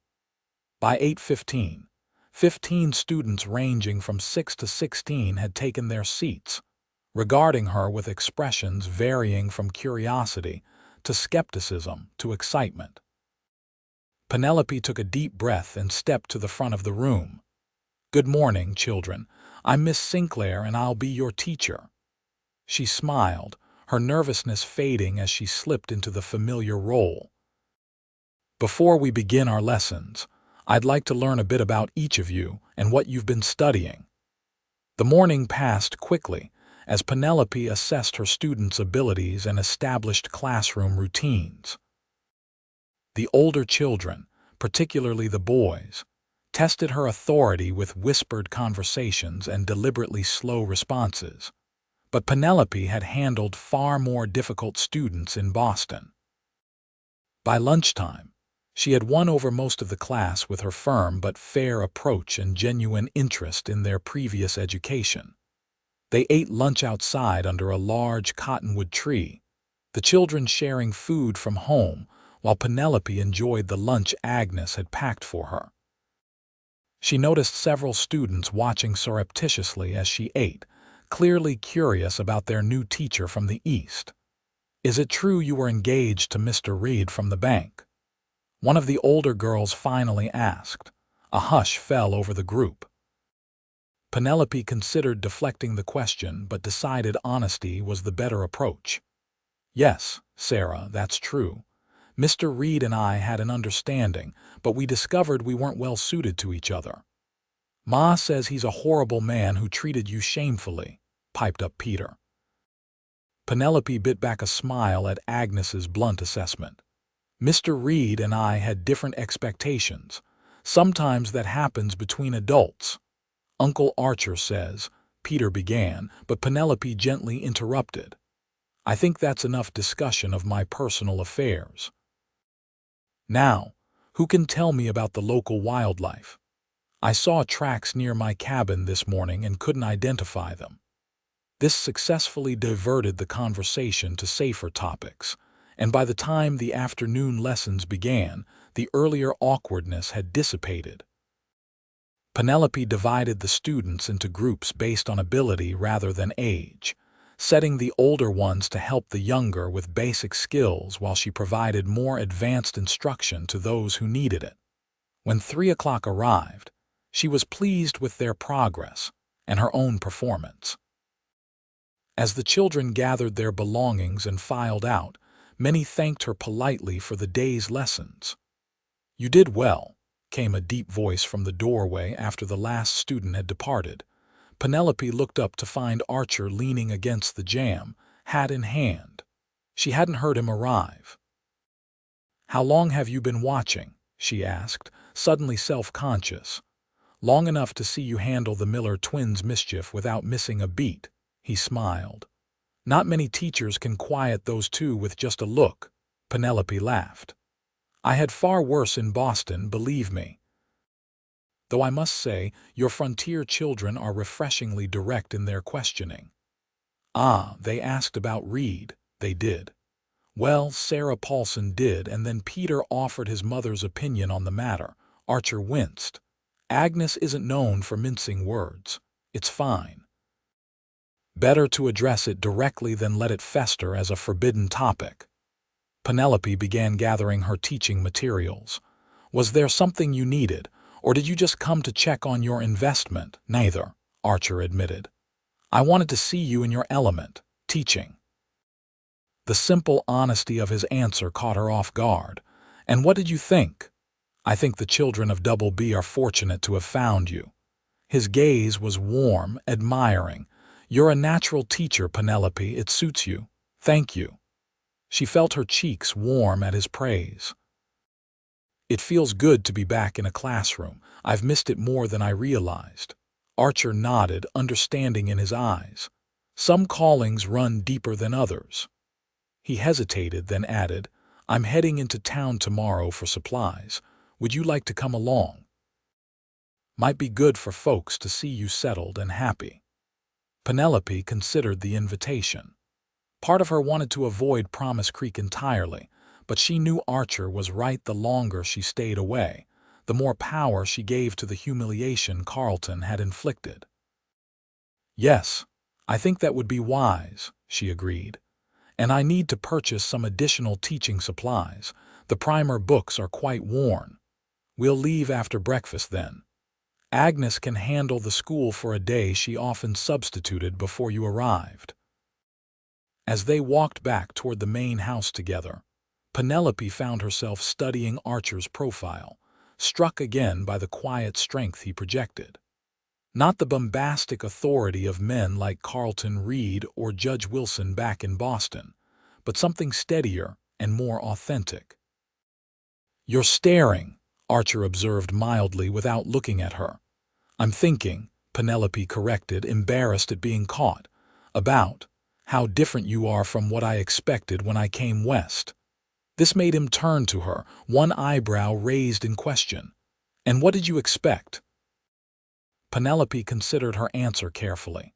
By 8:15, 15 students ranging from 6 to 16 had taken their seats, regarding her with expressions varying from curiosity to skepticism to excitement. Penelope took a deep breath and stepped to the front of the room. "Good morning, children. I'm Miss Sinclair and I'll be your teacher." She smiled, her nervousness fading as she slipped into the familiar role. "Before we begin our lessons, I'd like to learn a bit about each of you and what you've been studying." The morning passed quickly as Penelope assessed her students' abilities and established classroom routines. The older children, particularly the boys, tested her authority with whispered conversations and deliberately slow responses. But Penelope had handled far more difficult students in Boston. By lunchtime, she had won over most of the class with her firm but fair approach and genuine interest in their previous education. They ate lunch outside under a large cottonwood tree, the children sharing food from home while Penelope enjoyed the lunch Agnes had packed for her. She noticed several students watching surreptitiously as she ate, clearly curious about their new teacher from the East. "Is it true you were engaged to Mr. Reed from the bank?" one of the older girls finally asked. A hush fell over the group. Penelope considered deflecting the question but decided honesty was the better approach. "Yes, Sarah, that's true. Mr. Reed and I had an understanding, but we discovered we weren't well suited to each other." "Ma says he's a horrible man who treated you shamefully," piped up Peter. Penelope bit back a smile at Agnes's blunt assessment. "Mr. Reed and I had different expectations. Sometimes that happens between adults." "Uncle Archer says," Peter began, but Penelope gently interrupted. "I think that's enough discussion of my personal affairs. Now, who can tell me about the local wildlife? I saw tracks near my cabin this morning and couldn't identify them." This successfully diverted the conversation to safer topics, and by the time the afternoon lessons began, the earlier awkwardness had dissipated. Penelope divided the students into groups based on ability rather than age, setting the older ones to help the younger with basic skills while she provided more advanced instruction to those who needed it. When 3 o'clock arrived, she was pleased with their progress and her own performance. As the children gathered their belongings and filed out, many thanked her politely for the day's lessons. "You did well," came a deep voice from the doorway after the last student had departed. Penelope looked up to find Archer leaning against the jamb, hat in hand. She hadn't heard him arrive. "How long have you been watching?" she asked, suddenly self-conscious. "Long enough to see you handle the Miller twins' mischief without missing a beat," he smiled. "Not many teachers can quiet those two with just a look," Penelope laughed. "I had far worse in Boston, believe me. Though I must say, your frontier children are refreshingly direct in their questioning." "Ah, they asked about Reed." "They did." "Well, Sarah Paulson did, and then Peter offered his mother's opinion on the matter." Archer winced. "Agnes isn't known for mincing words. It's fine. Better to address it directly than let it fester as a forbidden topic." Penelope began gathering her teaching materials. "Was there something you needed, or did you just come to check on your investment?" "Neither," Archer admitted. "I wanted to see you in your element, teaching." The simple honesty of his answer caught her off guard. "And what did you think?" "I think the children of DoubleB are fortunate to have found you." His gaze was warm, admiring. "You're a natural teacher, Penelope. It suits you. Thank you." She felt her cheeks warm at his praise. "It feels good to be back in a classroom. I've missed it more than I realized." Archer nodded, understanding in his eyes. "Some callings run deeper than others." He hesitated, then added, "I'm heading into town tomorrow for supplies. Would you like to come along? Might be good for folks to see you settled and happy." Penelope considered the invitation. Part of her wanted to avoid Promise Creek entirely, but she knew Archer was right the longer she stayed away. the more power she gave to the humiliation Carlton had inflicted. "Yes, I think that would be wise," she agreed. "And I need to purchase some additional teaching supplies. The primer books are quite worn. We'll leave after breakfast then. Agnes can handle the school for a day she often substituted before you arrived." As they walked back toward the main house together, Penelope found herself studying Archer's profile, struck again by the quiet strength he projected. Not the bombastic authority of men like Carlton Reed or Judge Wilson back in Boston, but something steadier and more authentic. "You're staring," Archer observed mildly without looking at her. "I'm thinking," Penelope corrected, embarrassed at being caught, "about how different you are from what I expected when I came west." This made him turn to her, one eyebrow raised in question. "And what did you expect?" Penelope considered her answer carefully.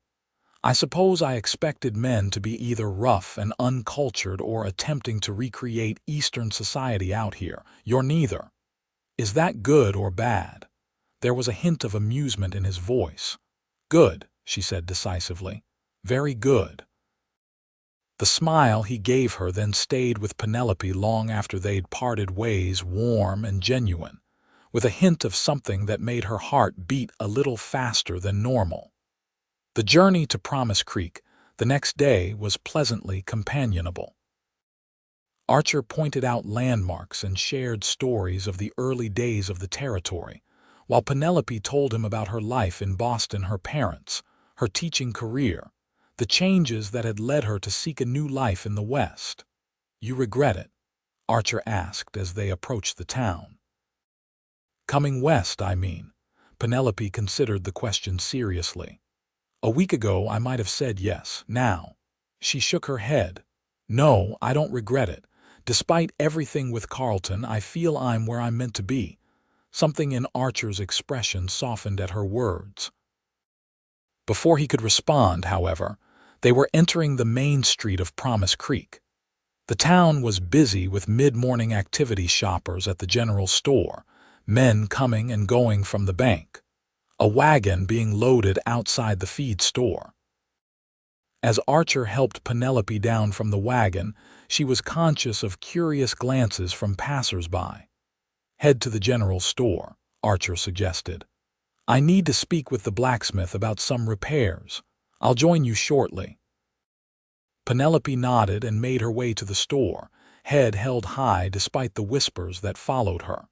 "I suppose I expected men to be either rough and uncultured or attempting to recreate Eastern society out here. You're neither. Is that good or bad?" There was a hint of amusement in his voice. "Good," she said decisively. "Very good." The smile he gave her then stayed with Penelope long after they'd parted ways, warm and genuine, with a hint of something that made her heart beat a little faster than normal. The journey to Promise Creek the next day was pleasantly companionable. Archer pointed out landmarks and shared stories of the early days of the territory, while Penelope told him about her life in Boston, her parents, her teaching career, the changes that had led her to seek a new life in the West. "You regret it?" Archer asked as they approached the town. "Coming west, I mean." Penelope considered the question seriously. "A week ago I might have said yes. Now." She shook her head. "No, I don't regret it. Despite everything with Carlton, I feel I'm where I'm meant to be." Something in Archer's expression softened at her words. Before he could respond, however, they were entering the main street of Promise Creek. The town was busy with mid-morning activity shoppers at the general store, men coming and going from the bank, a wagon being loaded outside the feed store. As Archer helped Penelope down from the wagon, she was conscious of curious glances from passers-by. "Head to the general store," Archer suggested. "I need to speak with the blacksmith about some repairs. I'll join you shortly." Penelope nodded and made her way to the store, head held high despite the whispers that followed her.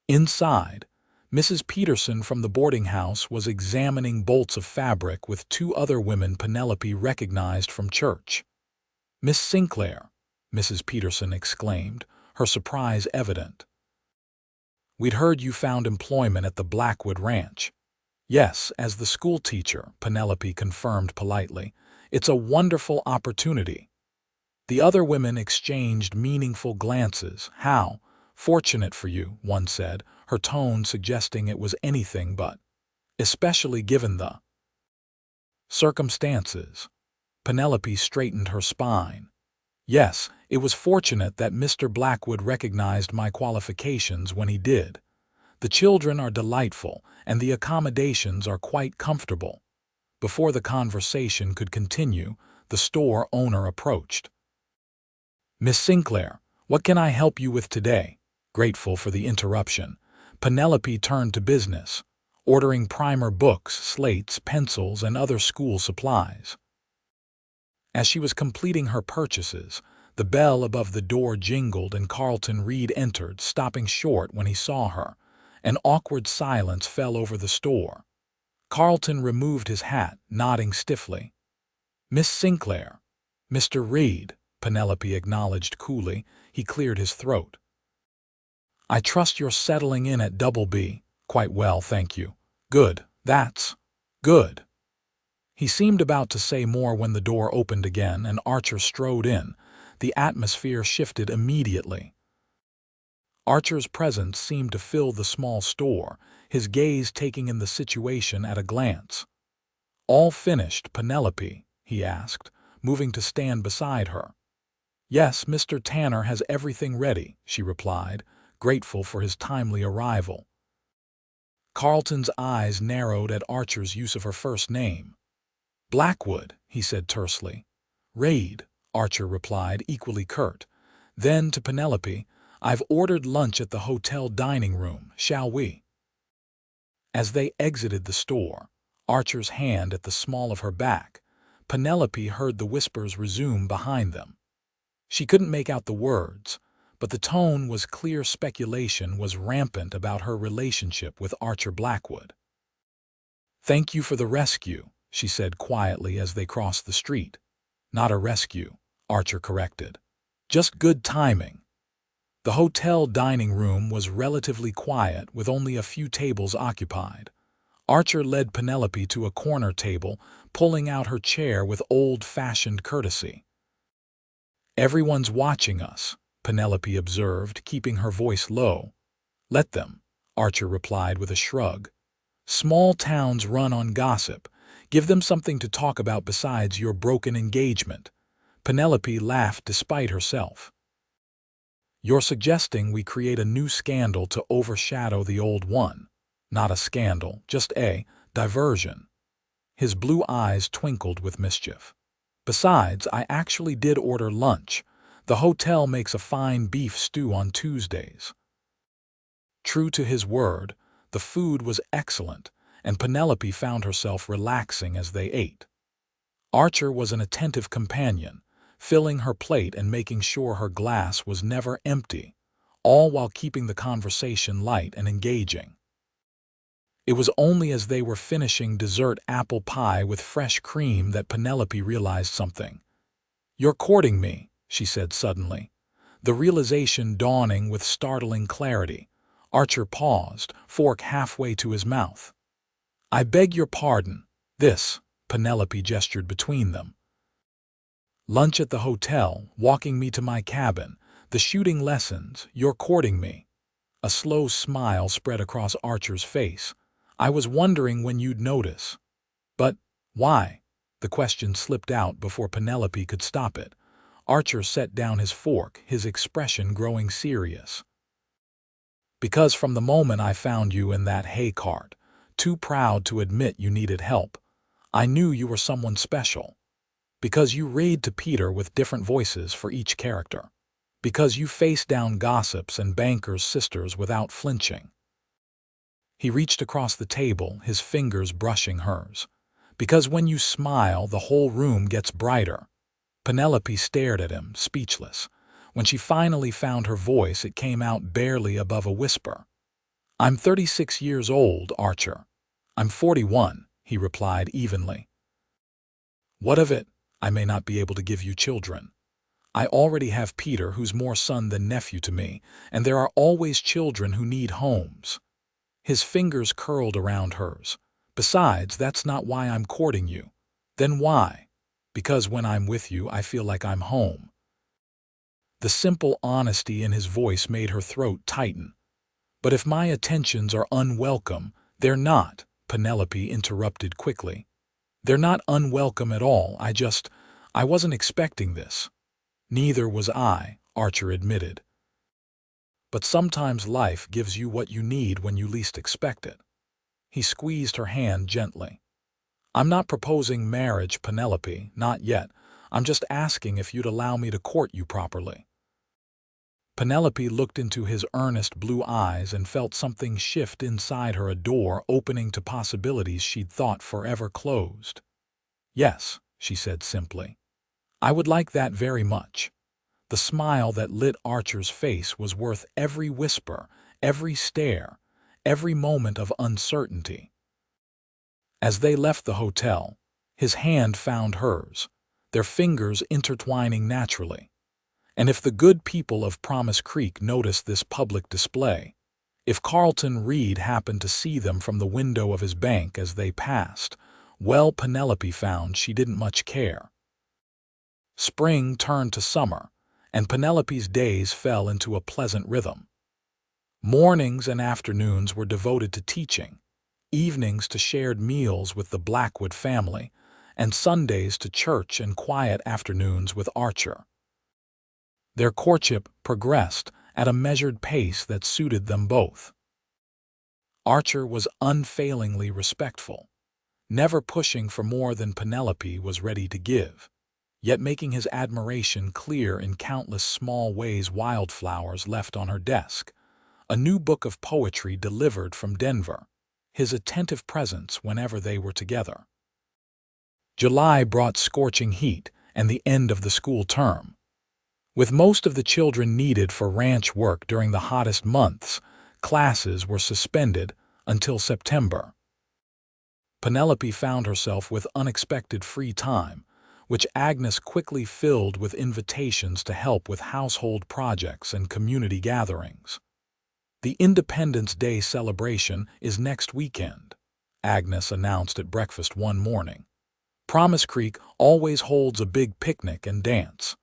Inside, Mrs. Peterson from the boarding house was examining bolts of fabric with two other women Penelope recognized from church. "Miss Sinclair," Mrs. Peterson exclaimed, her surprise evident. "We'd heard you found employment at the Blackwood Ranch." "Yes, as the school teacher," Penelope confirmed politely. "It's a wonderful opportunity." The other women exchanged meaningful glances. "How fortunate for you," one said, her tone suggesting it was anything but, "especially given the circumstances." Penelope straightened her spine. "Yes, it was fortunate that Mr. Blackwood recognized my qualifications when he did. The children are delightful, and the accommodations are quite comfortable." Before the conversation could continue, the store owner approached. "Miss Sinclair, what can I help you with today?" Grateful for the interruption, Penelope turned to business, ordering primer books, slates, pencils, and other school supplies. As she was completing her purchases, the bell above the door jingled and Carlton Reed entered, stopping short when he saw her. An awkward silence fell over the store. Carlton removed his hat, nodding stiffly. "Miss Sinclair." "Mr. Reed," Penelope acknowledged coolly. He cleared his throat. "I trust you're settling in at DoubleB." "Quite well, thank you." "Good, that's good." He seemed about to say more when the door opened again and Archer strode in. The atmosphere shifted immediately. Archer's presence seemed to fill the small store, his gaze taking in the situation at a glance. "All finished, Penelope?" he asked, moving to stand beside her. "Yes, Mr. Tanner has everything ready," she replied, grateful for his timely arrival. Carlton's eyes narrowed at Archer's use of her first name. "Blackwood," he said tersely. "Raid," Archer replied, equally curt. Then to Penelope, "I've ordered lunch at the hotel dining room. Shall we?" As they exited the store, Archer's hand at the small of her back, Penelope heard the whispers resume behind them. She couldn't make out the words, but the tone was clear. Speculation was rampant about her relationship with Archer Blackwood. "Thank you for the rescue," she said quietly as they crossed the street. "Not a rescue," Archer corrected. "Just good timing." The hotel dining room was relatively quiet, with only a few tables occupied. Archer led Penelope to a corner table, pulling out her chair with old-fashioned courtesy. "Everyone's watching us," Penelope observed, keeping her voice low. "Let them," Archer replied with a shrug. "Small towns run on gossip. Give them something to talk about besides your broken engagement." Penelope laughed despite herself. "You're suggesting we create a new scandal to overshadow the old one." "Not a scandal, just a diversion." His blue eyes twinkled with mischief. "Besides, I actually did order lunch. The hotel makes a fine beef stew on Tuesdays." True to his word, the food was excellent, and Penelope found herself relaxing as they ate. Archer was an attentive companion, filling her plate and making sure her glass was never empty, all while keeping the conversation light and engaging. It was only as they were finishing dessert apple pie with fresh cream that Penelope realized something. "You're courting me," she said suddenly, the realization dawning with startling clarity. Archer paused, fork halfway to his mouth. "I beg your pardon. This," Penelope gestured between them. "Lunch at the hotel, walking me to my cabin, the shooting lessons, you're courting me." A slow smile spread across Archer's face. "I was wondering when you'd notice." "But why?" The question slipped out before Penelope could stop it. Archer set down his fork, his expression growing serious. "Because from the moment I found you in that hay cart, too proud to admit you needed help, I knew you were someone special. Because you read to Peter with different voices for each character. Because you face down gossips and bankers' sisters without flinching." He reached across the table, his fingers brushing hers. "Because when you smile, the whole room gets brighter." Penelope stared at him, speechless. When she finally found her voice, it came out barely above a whisper. "I'm 36 years old, Archer." "I'm 41, he replied evenly. "What of it? I may not be able to give you children. I already have Peter, who's more son than nephew to me, and there are always children who need homes." His fingers curled around hers. "Besides, that's not why I'm courting you." "Then why?" "Because when I'm with you, I feel like I'm home." The simple honesty in his voice made her throat tighten. "But if my attentions are unwelcome—" "They're not," Penelope interrupted quickly. "They're not unwelcome at all. I wasn't expecting this." "Neither was I," Archer admitted. "But sometimes life gives you what you need when you least expect it." He squeezed her hand gently. "I'm not proposing marriage, Penelope, not yet. I'm just asking if you'd allow me to court you properly." Penelope looked into his earnest blue eyes and felt something shift inside her, a door opening to possibilities she'd thought forever closed. "Yes," she said simply. "I would like that very much." The smile that lit Archer's face was worth every whisper, every stare, every moment of uncertainty. As they left the hotel, his hand found hers, their fingers intertwining naturally. And if the good people of Promise Creek noticed this public display, if Carlton Reed happened to see them from the window of his bank as they passed, well, Penelope found she didn't much care. Spring turned to summer, and Penelope's days fell into a pleasant rhythm. Mornings and afternoons were devoted to teaching, evenings to shared meals with the Blackwood family, and Sundays to church and quiet afternoons with Archer. Their courtship progressed at a measured pace that suited them both. Archer was unfailingly respectful, never pushing for more than Penelope was ready to give, yet making his admiration clear in countless small ways: wildflowers left on her desk, a new book of poetry delivered from Denver, his attentive presence whenever they were together. July brought scorching heat and the end of the school term. With most of the children needed for ranch work during the hottest months, classes were suspended until September. Penelope found herself with unexpected free time, which Agnes quickly filled with invitations to help with household projects and community gatherings. "The Independence Day celebration is next weekend," Agnes announced at breakfast one morning. "Promise Creek always holds a big picnic and dance."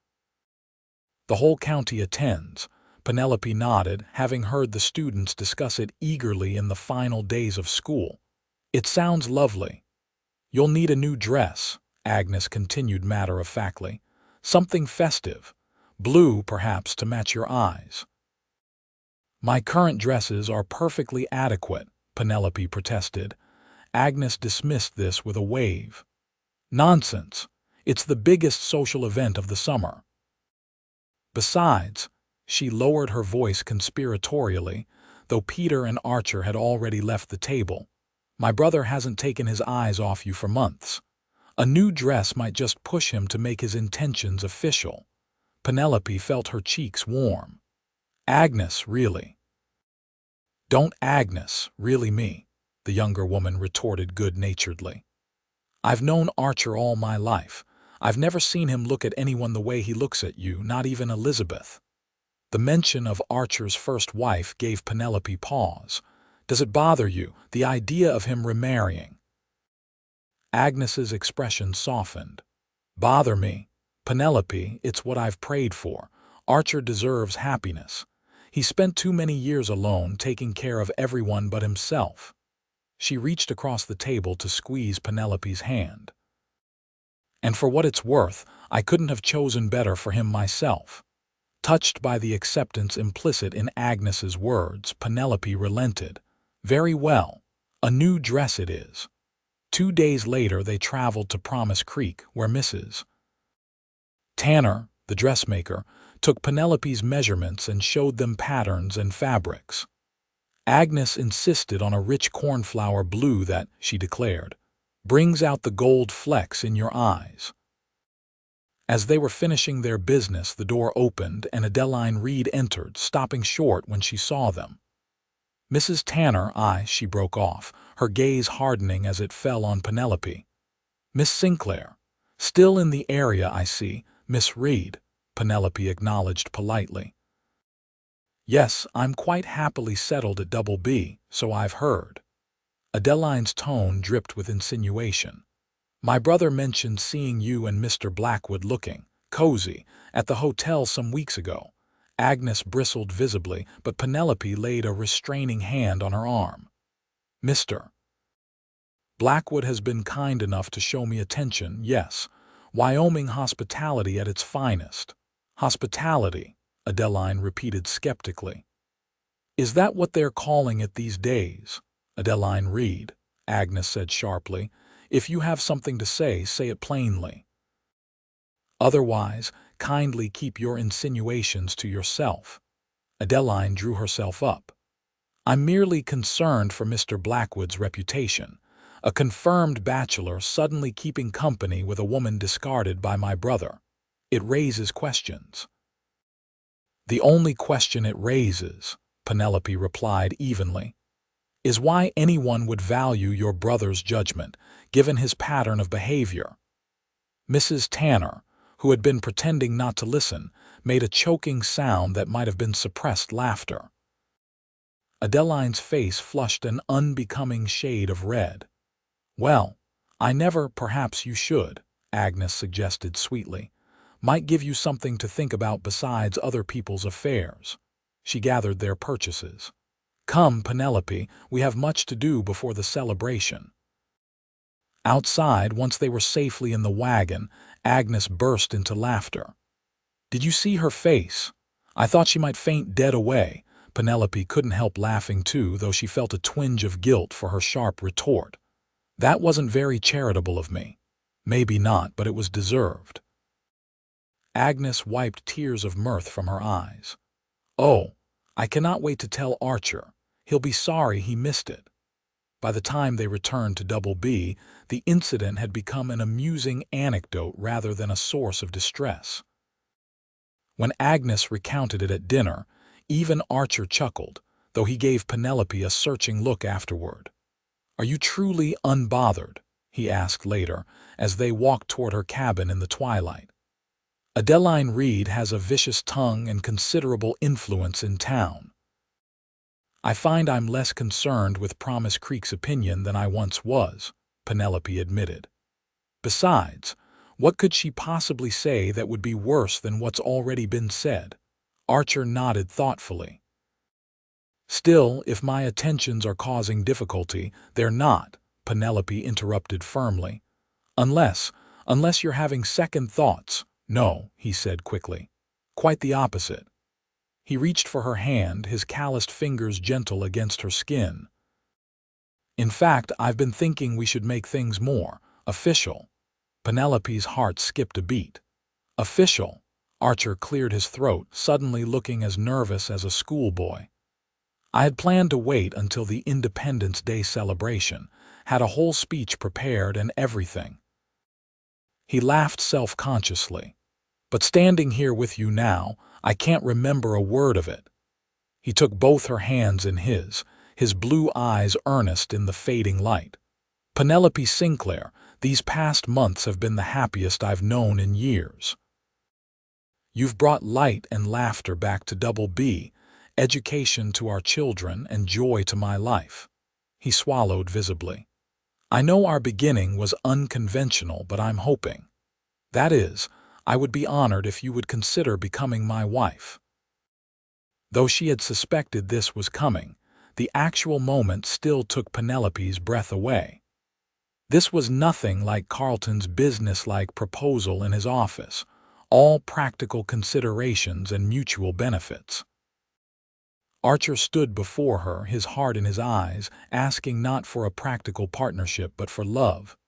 "The whole county attends," Penelope nodded, having heard the students discuss it eagerly in the final days of school. "It sounds lovely." "You'll need a new dress," Agnes continued matter-of-factly. "Something festive. Blue, perhaps, to match your eyes." "My current dresses are perfectly adequate," Penelope protested. Agnes dismissed this with a wave. "Nonsense. It's the biggest social event of the summer. Besides," she lowered her voice conspiratorially, though Peter and Archer had already left the table, "my brother hasn't taken his eyes off you for months. A new dress might just push him to make his intentions official." Penelope felt her cheeks warm. "Agnes, really?" "Don't Agnes, really me," the younger woman retorted good-naturedly. "I've known Archer all my life. I've never seen him look at anyone the way he looks at you, not even Elizabeth." The mention of Archer's first wife gave Penelope pause. "Does it bother you, the idea of him remarrying?" Agnes's expression softened. "Bother me? Penelope, it's what I've prayed for. Archer deserves happiness. He spent too many years alone, taking care of everyone but himself." She reached across the table to squeeze Penelope's hand. "And for what it's worth, I couldn't have chosen better for him myself." Touched by the acceptance implicit in Agnes's words, Penelope relented. "Very well. A new dress it is." 2 days later they traveled to Promise Creek, where Mrs. Tanner, the dressmaker, took Penelope's measurements and showed them patterns and fabrics. Agnes insisted on a rich cornflower blue that, she declared, "brings out the gold flecks in your eyes." As they were finishing their business, the door opened and Adeline Reed entered, stopping short when she saw them. "Mrs. Tanner, she broke off, her gaze hardening as it fell on Penelope. "Miss Sinclair. Still in the area, I see, Miss Reed," Penelope acknowledged politely. "Yes, I'm quite happily settled at DoubleB, so I've heard." Adeline's tone dripped with insinuation. "My brother mentioned seeing you and Mr. Blackwood looking cozy at the hotel some weeks ago." Agnes bristled visibly, but Penelope laid a restraining hand on her arm. "Mr. Blackwood has been kind enough to show me attention, yes. Wyoming hospitality at its finest." "Hospitality," Adeline repeated skeptically. "Is that what they're calling it these days?" "Adeline Reed," Agnes said sharply, "if you have something to say it plainly. Otherwise, kindly keep your insinuations to yourself." Adeline drew herself up. "I'm merely concerned for Mr. Blackwood's reputation. A confirmed bachelor suddenly keeping company with a woman discarded by my brother. It raises questions." "The only question it raises," Penelope replied evenly, "is why anyone would value your brother's judgment, given his pattern of behavior." Mrs. Tanner, who had been pretending not to listen, made a choking sound that might have been suppressed laughter. Adeline's face flushed an unbecoming shade of red. "Well, perhaps you should," Agnes suggested sweetly. "Might give you something to think about besides other people's affairs." She gathered their purchases. "Come, Penelope, we have much to do before the celebration." Outside, once they were safely in the wagon, Agnes burst into laughter. "Did you see her face? I thought she might faint dead away," Penelope couldn't help laughing too, though she felt a twinge of guilt for her sharp retort. That wasn't very charitable of me. Maybe not, but it was deserved. Agnes wiped tears of mirth from her eyes. Oh, I cannot wait to tell Archer. He'll be sorry he missed it. By the time they returned to DoubleB, the incident had become an amusing anecdote rather than a source of distress. When Agnes recounted it at dinner, even Archer chuckled, though he gave Penelope a searching look afterward. "Are you truly unbothered?" he asked later, as they walked toward her cabin in the twilight. "Adeline Reed has a vicious tongue and considerable influence in town. I find I'm less concerned with Promise Creek's opinion than I once was," Penelope admitted. "Besides, what could she possibly say that would be worse than what's already been said?" Archer nodded thoughtfully. "Still, if my attentions are causing difficulty, they're not," Penelope interrupted firmly. Unless you're having second thoughts." "No," he said quickly. "Quite the opposite." He reached for her hand, his calloused fingers gentle against her skin. "In fact, I've been thinking we should make things more official." Penelope's heart skipped a beat. "Official?" Archer cleared his throat, suddenly looking as nervous as a schoolboy. "I had planned to wait until the Independence Day celebration, had a whole speech prepared and everything." He laughed self-consciously. "But standing here with you now, I can't remember a word of it." He took both her hands in his blue eyes earnest in the fading light. "Penelope Sinclair, these past months have been the happiest I've known in years. You've brought light and laughter back to DoubleB, education to our children, and joy to my life." He swallowed visibly. "I know our beginning was unconventional, but I'm hoping. That is, I would be honored if you would consider becoming my wife." Though she had suspected this was coming, the actual moment still took Penelope's breath away. This was nothing like Carlton's businesslike proposal in his office, all practical considerations and mutual benefits. Archer stood before her, his heart in his eyes, asking not for a practical partnership but for love.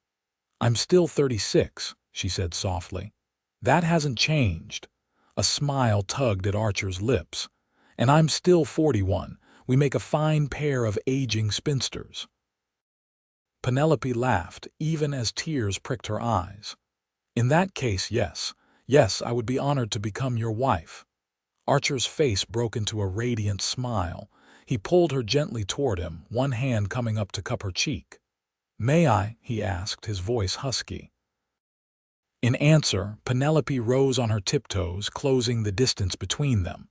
"I'm still 36, she said softly. "That hasn't changed." A smile tugged at Archer's lips. "And I'm still 41. We make a fine pair of aging spinsters." Penelope laughed, even as tears pricked her eyes. "In that case, yes, I would be honored to become your wife." Archer's face broke into a radiant smile. He pulled her gently toward him, one hand coming up to cup her cheek. "May I?" he asked, his voice husky. In answer, Penelope rose on her tiptoes, closing the distance between them.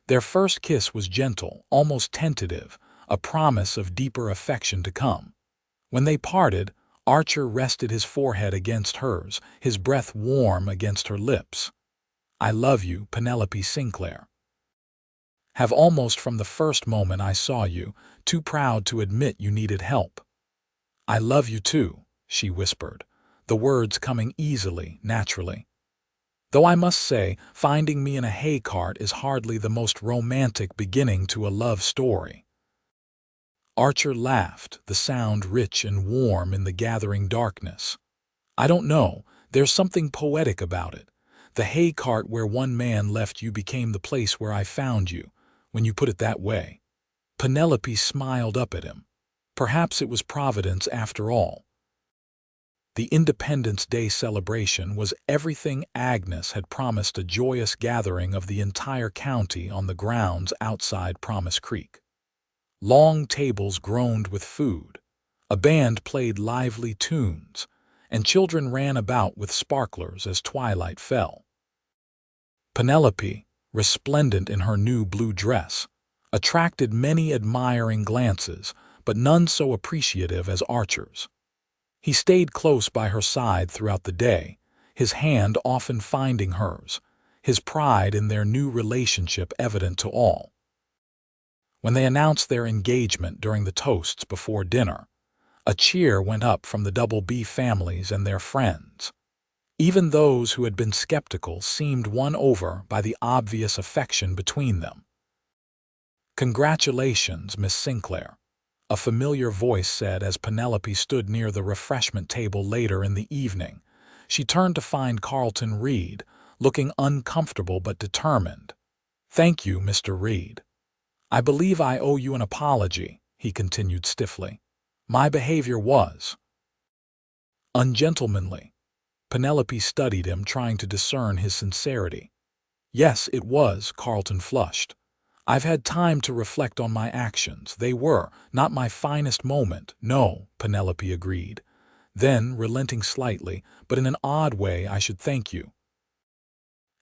Their first kiss was gentle, almost tentative, a promise of deeper affection to come. When they parted, Archer rested his forehead against hers, his breath warm against her lips. "I love you, Penelope Sinclair. Have almost from the first moment I saw you, too proud to admit you needed help." "I love you too," she whispered, the words coming easily, naturally. "Though I must say, finding me in a hay cart is hardly the most romantic beginning to a love story." Archer laughed, the sound rich and warm in the gathering darkness. "I don't know, there's something poetic about it. The hay cart where one man left you became the place where I found you, when you put it that way." Penelope smiled up at him. Perhaps it was Providence after all. The Independence Day celebration was everything Agnes had promised, a joyous gathering of the entire county on the grounds outside Promise Creek. Long tables groaned with food, a band played lively tunes, and children ran about with sparklers as twilight fell. Penelope, resplendent in her new blue dress, attracted many admiring glances, but none so appreciative as Archer's. He stayed close by her side throughout the day, his hand often finding hers, his pride in their new relationship evident to all. When they announced their engagement during the toasts before dinner, a cheer went up from the DoubleB families and their friends. Even those who had been skeptical seemed won over by the obvious affection between them. "Congratulations, Miss Sinclair," a familiar voice said as Penelope stood near the refreshment table later in the evening. She turned to find Carlton Reed, looking uncomfortable but determined. "Thank you, Mr. Reed. I believe I owe you an apology," he continued stiffly. "My behavior was ungentlemanly." Penelope studied him, trying to discern his sincerity. "Yes, it was," Carlton flushed. "I've had time to reflect on my actions. They were not my finest moment." "No," Penelope agreed. Then, relenting slightly, "but in an odd way, I should thank you.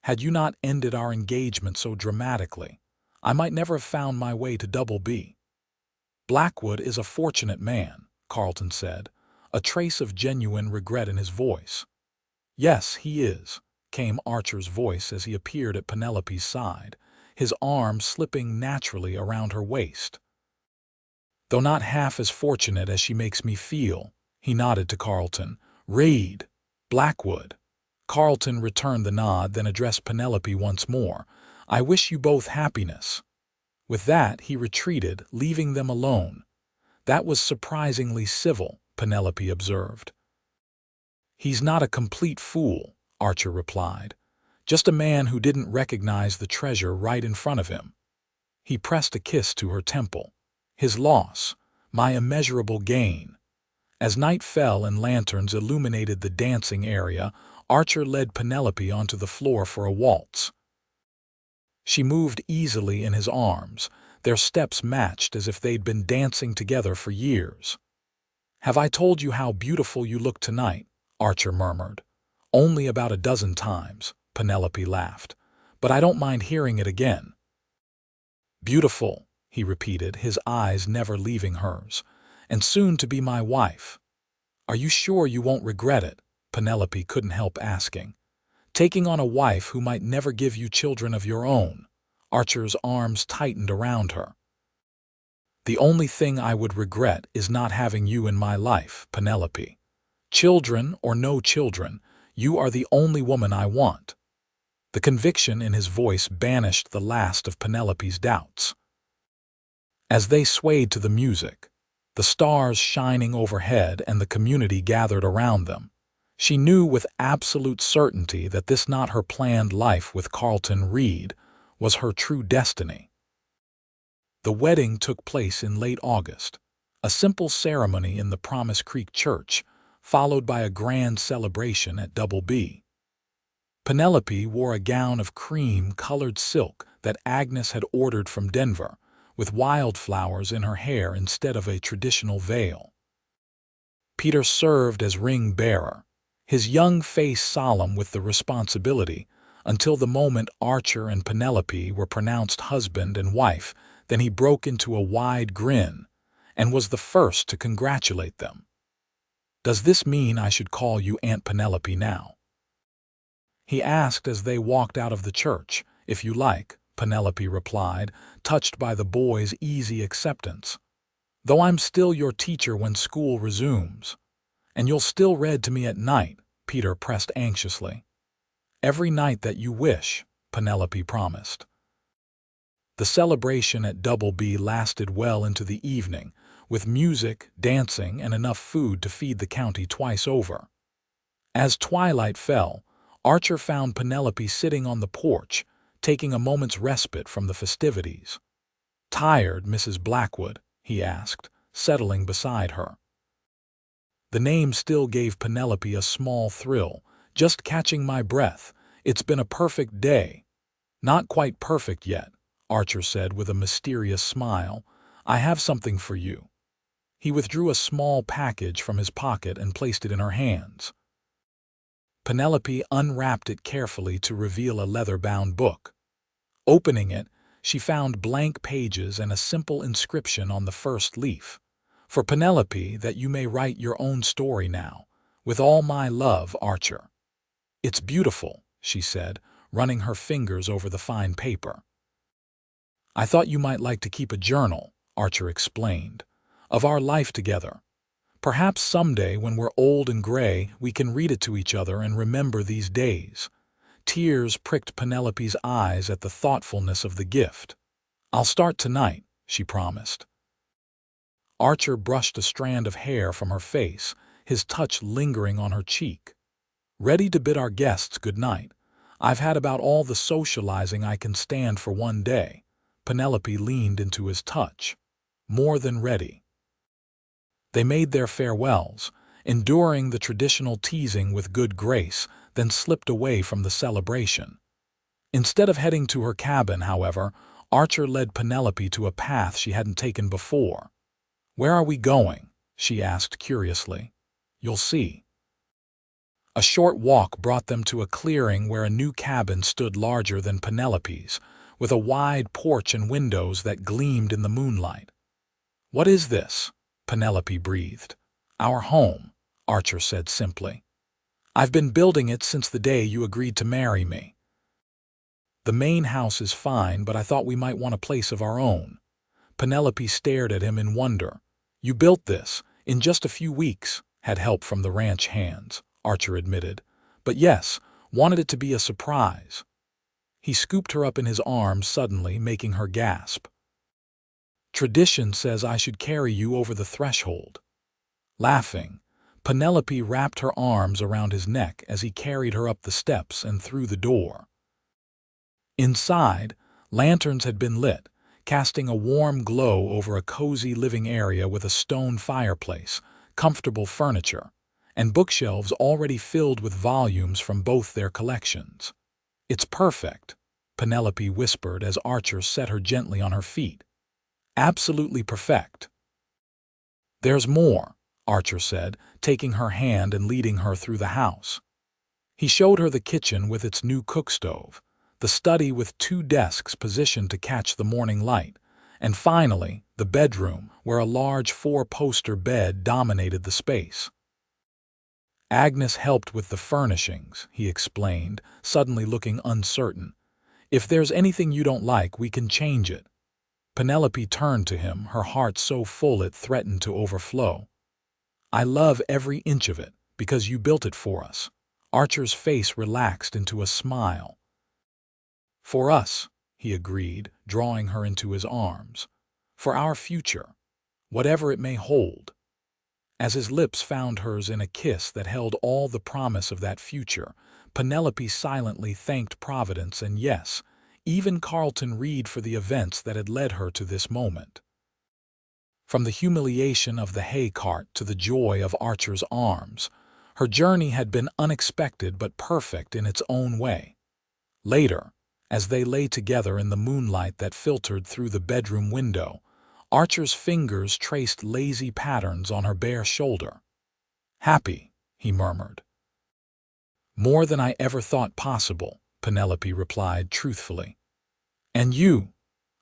Had you not ended our engagement so dramatically, I might never have found my way to DoubleB." "Blackwood is a fortunate man," Carlton said, a trace of genuine regret in his voice. "Yes, he is," came Archer's voice as he appeared at Penelope's side, his arm slipping naturally around her waist. "Though not half as fortunate as she makes me feel," he nodded to Carlton. "Reed, Blackwood." Carlton returned the nod, then addressed Penelope once more. "I wish you both happiness." With that, he retreated, leaving them alone. "That was surprisingly civil," Penelope observed. "He's not a complete fool," Archer replied. "Just a man who didn't recognize the treasure right in front of him." He pressed a kiss to her temple. "His loss, my immeasurable gain." As night fell and lanterns illuminated the dancing area, Archer led Penelope onto the floor for a waltz. She moved easily in his arms, their steps matched as if they'd been dancing together for years. "Have I told you how beautiful you look tonight?" Archer murmured. "Only about a dozen times," Penelope laughed. "But I don't mind hearing it again." "Beautiful," he repeated, his eyes never leaving hers. "And soon to be my wife." "Are you sure you won't regret it?" Penelope couldn't help asking. "Taking on a wife who might never give you children of your own." Archer's arms tightened around her. "The only thing I would regret is not having you in my life, Penelope. Children or no children, you are the only woman I want." The conviction in his voice banished the last of Penelope's doubts. As they swayed to the music, the stars shining overhead and the community gathered around them, she knew with absolute certainty that this not her planned life with Carlton Reed was her true destiny. The wedding took place in late August, a simple ceremony in the Promise Creek Church, followed by a grand celebration at DoubleB. Penelope wore a gown of cream-colored silk that Agnes had ordered from Denver, with wildflowers in her hair instead of a traditional veil. Peter served as ring-bearer, his young face solemn with the responsibility, until the moment Archer and Penelope were pronounced husband and wife. Then he broke into a wide grin and was the first to congratulate them. "Does this mean I should call you Aunt Penelope now?" he asked as they walked out of the church. "If you like," Penelope replied, touched by the boy's easy acceptance. "Though I'm still your teacher when school resumes." "And you'll still read to me at night," Peter pressed anxiously. "Every night that you wish," Penelope promised. The celebration at DoubleB lasted well into the evening, with music, dancing, and enough food to feed the county twice over. As twilight fell, Archer found Penelope sitting on the porch, taking a moment's respite from the festivities. "Tired, Mrs. Blackwood?" he asked, settling beside her. The name still gave Penelope a small thrill. "Just catching my breath. It's been a perfect day." "Not quite perfect yet," Archer said with a mysterious smile. "I have something for you." He withdrew a small package from his pocket and placed it in her hands. Penelope unwrapped it carefully to reveal a leather-bound book. Opening it, she found blank pages and a simple inscription on the first leaf. "For Penelope, that you may write your own story now. With all my love, Archer." "It's beautiful," she said, running her fingers over the fine paper. "I thought you might like to keep a journal," Archer explained, "of our life together. Perhaps someday when we're old and gray, we can read it to each other and remember these days." Tears pricked Penelope's eyes at the thoughtfulness of the gift. "I'll start tonight," she promised. Archer brushed a strand of hair from her face, his touch lingering on her cheek. Ready to bid our guests good night. I've had about all the socializing I can stand for one day. Penelope leaned into his touch. More than ready. They made their farewells, enduring the traditional teasing with good grace, then slipped away from the celebration. Instead of heading to her cabin, however, Archer led Penelope to a path she hadn't taken before. "Where are we going?" she asked curiously. "You'll see." A short walk brought them to a clearing where a new cabin stood larger than Penelope's, with a wide porch and windows that gleamed in the moonlight. "What is this?" Penelope breathed. "Our home," Archer said simply. "I've been building it since the day you agreed to marry me." "The main house is fine, but I thought we might want a place of our own." Penelope stared at him in wonder. "You built this in just a few weeks." "Had help from the ranch hands," Archer admitted. "But yes, wanted it to be a surprise." He scooped her up in his arms suddenly, making her gasp. "Tradition says I should carry you over the threshold." Laughing, Penelope wrapped her arms around his neck as he carried her up the steps and through the door. Inside, lanterns had been lit, casting a warm glow over a cozy living area with a stone fireplace, comfortable furniture, and bookshelves already filled with volumes from both their collections. "It's perfect," Penelope whispered as Archer set her gently on her feet. "Absolutely perfect." "There's more," Archer said, taking her hand and leading her through the house. He showed her the kitchen with its new cookstove, the study with 2 desks positioned to catch the morning light, and finally, the bedroom, where a large 4-poster bed dominated the space. "Agnes helped with the furnishings," he explained, suddenly looking uncertain. "If there's anything you don't like, we can change it." Penelope turned to him, her heart so full it threatened to overflow. "I love every inch of it, because you built it for us." Archer's face relaxed into a smile. "For us," he agreed, drawing her into his arms. "For our future, whatever it may hold." As his lips found hers in a kiss that held all the promise of that future, Penelope silently thanked Providence and, yes, even Carlton Reed for the events that had led her to this moment. From the humiliation of the hay cart to the joy of Archer's arms, her journey had been unexpected but perfect in its own way. Later, as they lay together in the moonlight that filtered through the bedroom window, Archer's fingers traced lazy patterns on her bare shoulder. "Happy," he murmured. "More than I ever thought possible," Penelope replied truthfully. "And you?"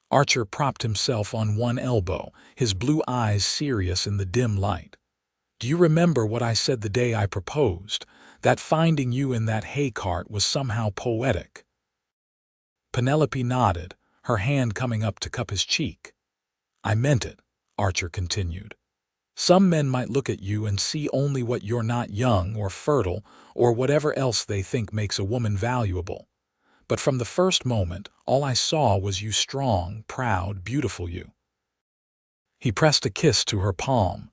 Archer propped himself on one elbow, his blue eyes serious in the dim light. "Do you remember what I said the day I proposed, that finding you in that hay cart was somehow poetic?" Penelope nodded, her hand coming up to cup his cheek. "I meant it," Archer continued. "Some men might look at you and see only what you're not, young or fertile or whatever else they think makes a woman valuable. But from the first moment, all I saw was you, strong, proud, beautiful you." He pressed a kiss to her palm.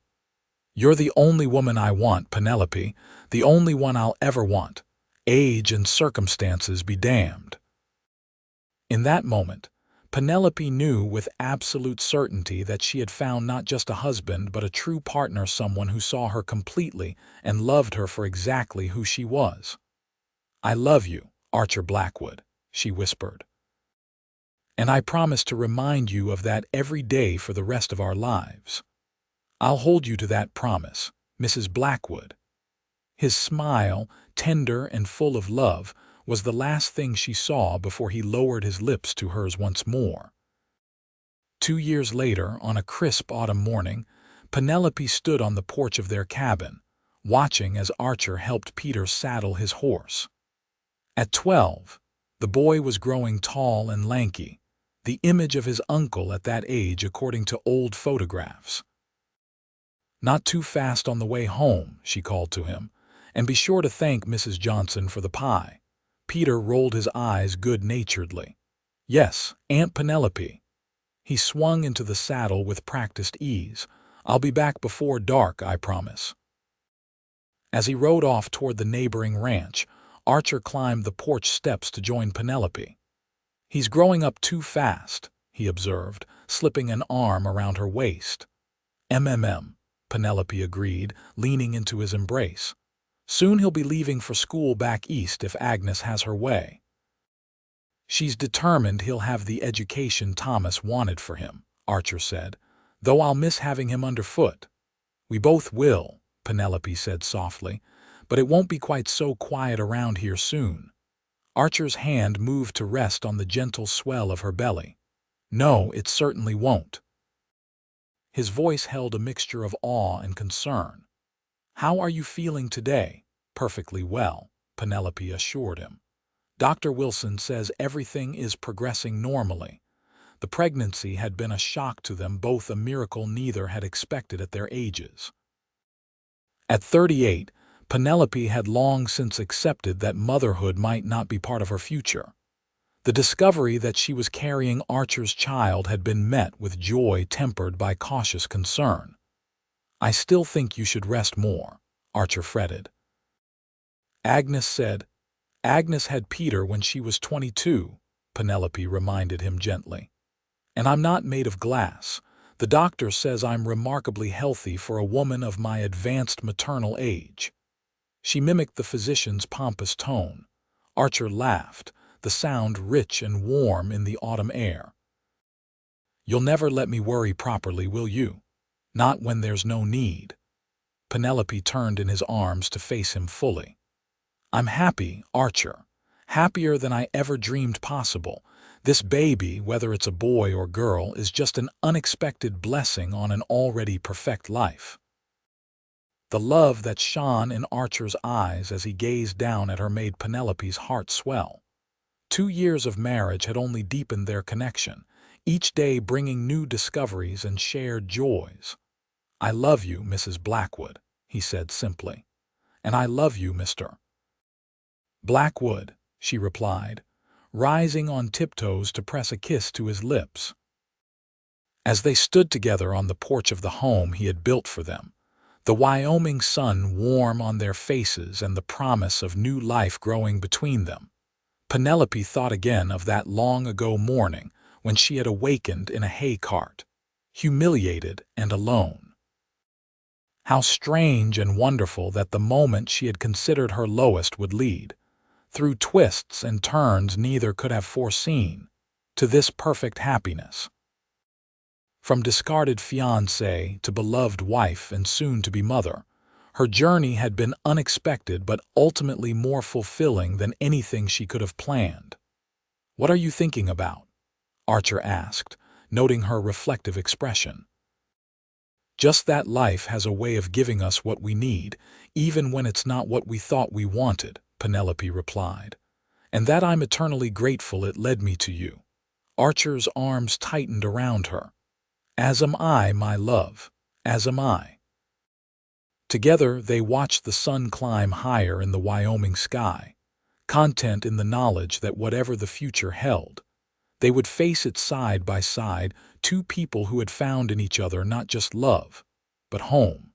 "You're the only woman I want, Penelope, the only one I'll ever want. Age and circumstances be damned." In that moment, Penelope knew with absolute certainty that she had found not just a husband but a true partner, someone who saw her completely and loved her for exactly who she was. "I love you, Archer Blackwood," she whispered. "And I promise to remind you of that every day for the rest of our lives. I'll hold you to that promise, Mrs. Blackwood." His smile, tender and full of love, was the last thing she saw before he lowered his lips to hers once more. 2 years later, on a crisp autumn morning, Penelope stood on the porch of their cabin, watching as Archer helped Peter saddle his horse. At 12, the boy was growing tall and lanky, the image of his uncle at that age according to old photographs. "Not too fast on the way home," she called to him, "and be sure to thank Mrs. Johnson for the pie." Peter rolled his eyes good-naturedly. "Yes, Aunt Penelope." He swung into the saddle with practiced ease. "I'll be back before dark, I promise." As he rode off toward the neighboring ranch, Archer climbed the porch steps to join Penelope. "He's growing up too fast," he observed, slipping an arm around her waist. Penelope agreed, leaning into his embrace. "Soon he'll be leaving for school back east if Agnes has her way." "She's determined he'll have the education Thomas wanted for him," Archer said, "though I'll miss having him underfoot." "We both will," Penelope said softly, "but it won't be quite so quiet around here soon." Archer's hand moved to rest on the gentle swell of her belly. "No, it certainly won't." His voice held a mixture of awe and concern. "How are you feeling today?" "Perfectly well," Penelope assured him. "Dr. Wilson says everything is progressing normally." The pregnancy had been a shock to them both, a miracle neither had expected at their ages. At 38, Penelope had long since accepted that motherhood might not be part of her future. The discovery that she was carrying Archer's child had been met with joy tempered by cautious concern. "I still think you should rest more," Archer fretted. Agnes said. "Agnes had Peter when she was 22, Penelope reminded him gently. "And I'm not made of glass. The doctor says I'm remarkably healthy for a woman of my advanced maternal age." She mimicked the physician's pompous tone. Archer laughed, the sound rich and warm in the autumn air. "You'll never let me worry properly, will you? Not when there's no need." Penelope turned in his arms to face him fully. "I'm happy, Archer. Happier than I ever dreamed possible. This baby, whether it's a boy or girl, is just an unexpected blessing on an already perfect life." The love that shone in Archer's eyes as he gazed down at her made Penelope's heart swell. 2 years of marriage had only deepened their connection, each day bringing new discoveries and shared joys. "I love you, Mrs. Blackwood," he said simply. "And I love you, Mr. Blackwood," she replied, rising on tiptoes to press a kiss to his lips. As they stood together on the porch of the home he had built for them, the Wyoming sun warm on their faces and the promise of new life growing between them, Penelope thought again of that long-ago morning when she had awakened in a hay cart, humiliated and alone. How strange and wonderful that the moment she had considered her lowest would lead, through twists and turns neither could have foreseen, to this perfect happiness. From discarded fiancée to beloved wife and soon-to-be mother, her journey had been unexpected but ultimately more fulfilling than anything she could have planned. "What are you thinking about?" Archer asked, noting her reflective expression. "Just that life has a way of giving us what we need, even when it's not what we thought we wanted," Penelope replied. "And that I'm eternally grateful it led me to you." Archer's arms tightened around her. "As am I, my love, as am I." Together they watched the sun climb higher in the Wyoming sky, content in the knowledge that whatever the future held, they would face it side by side, two people who had found in each other not just love, but home.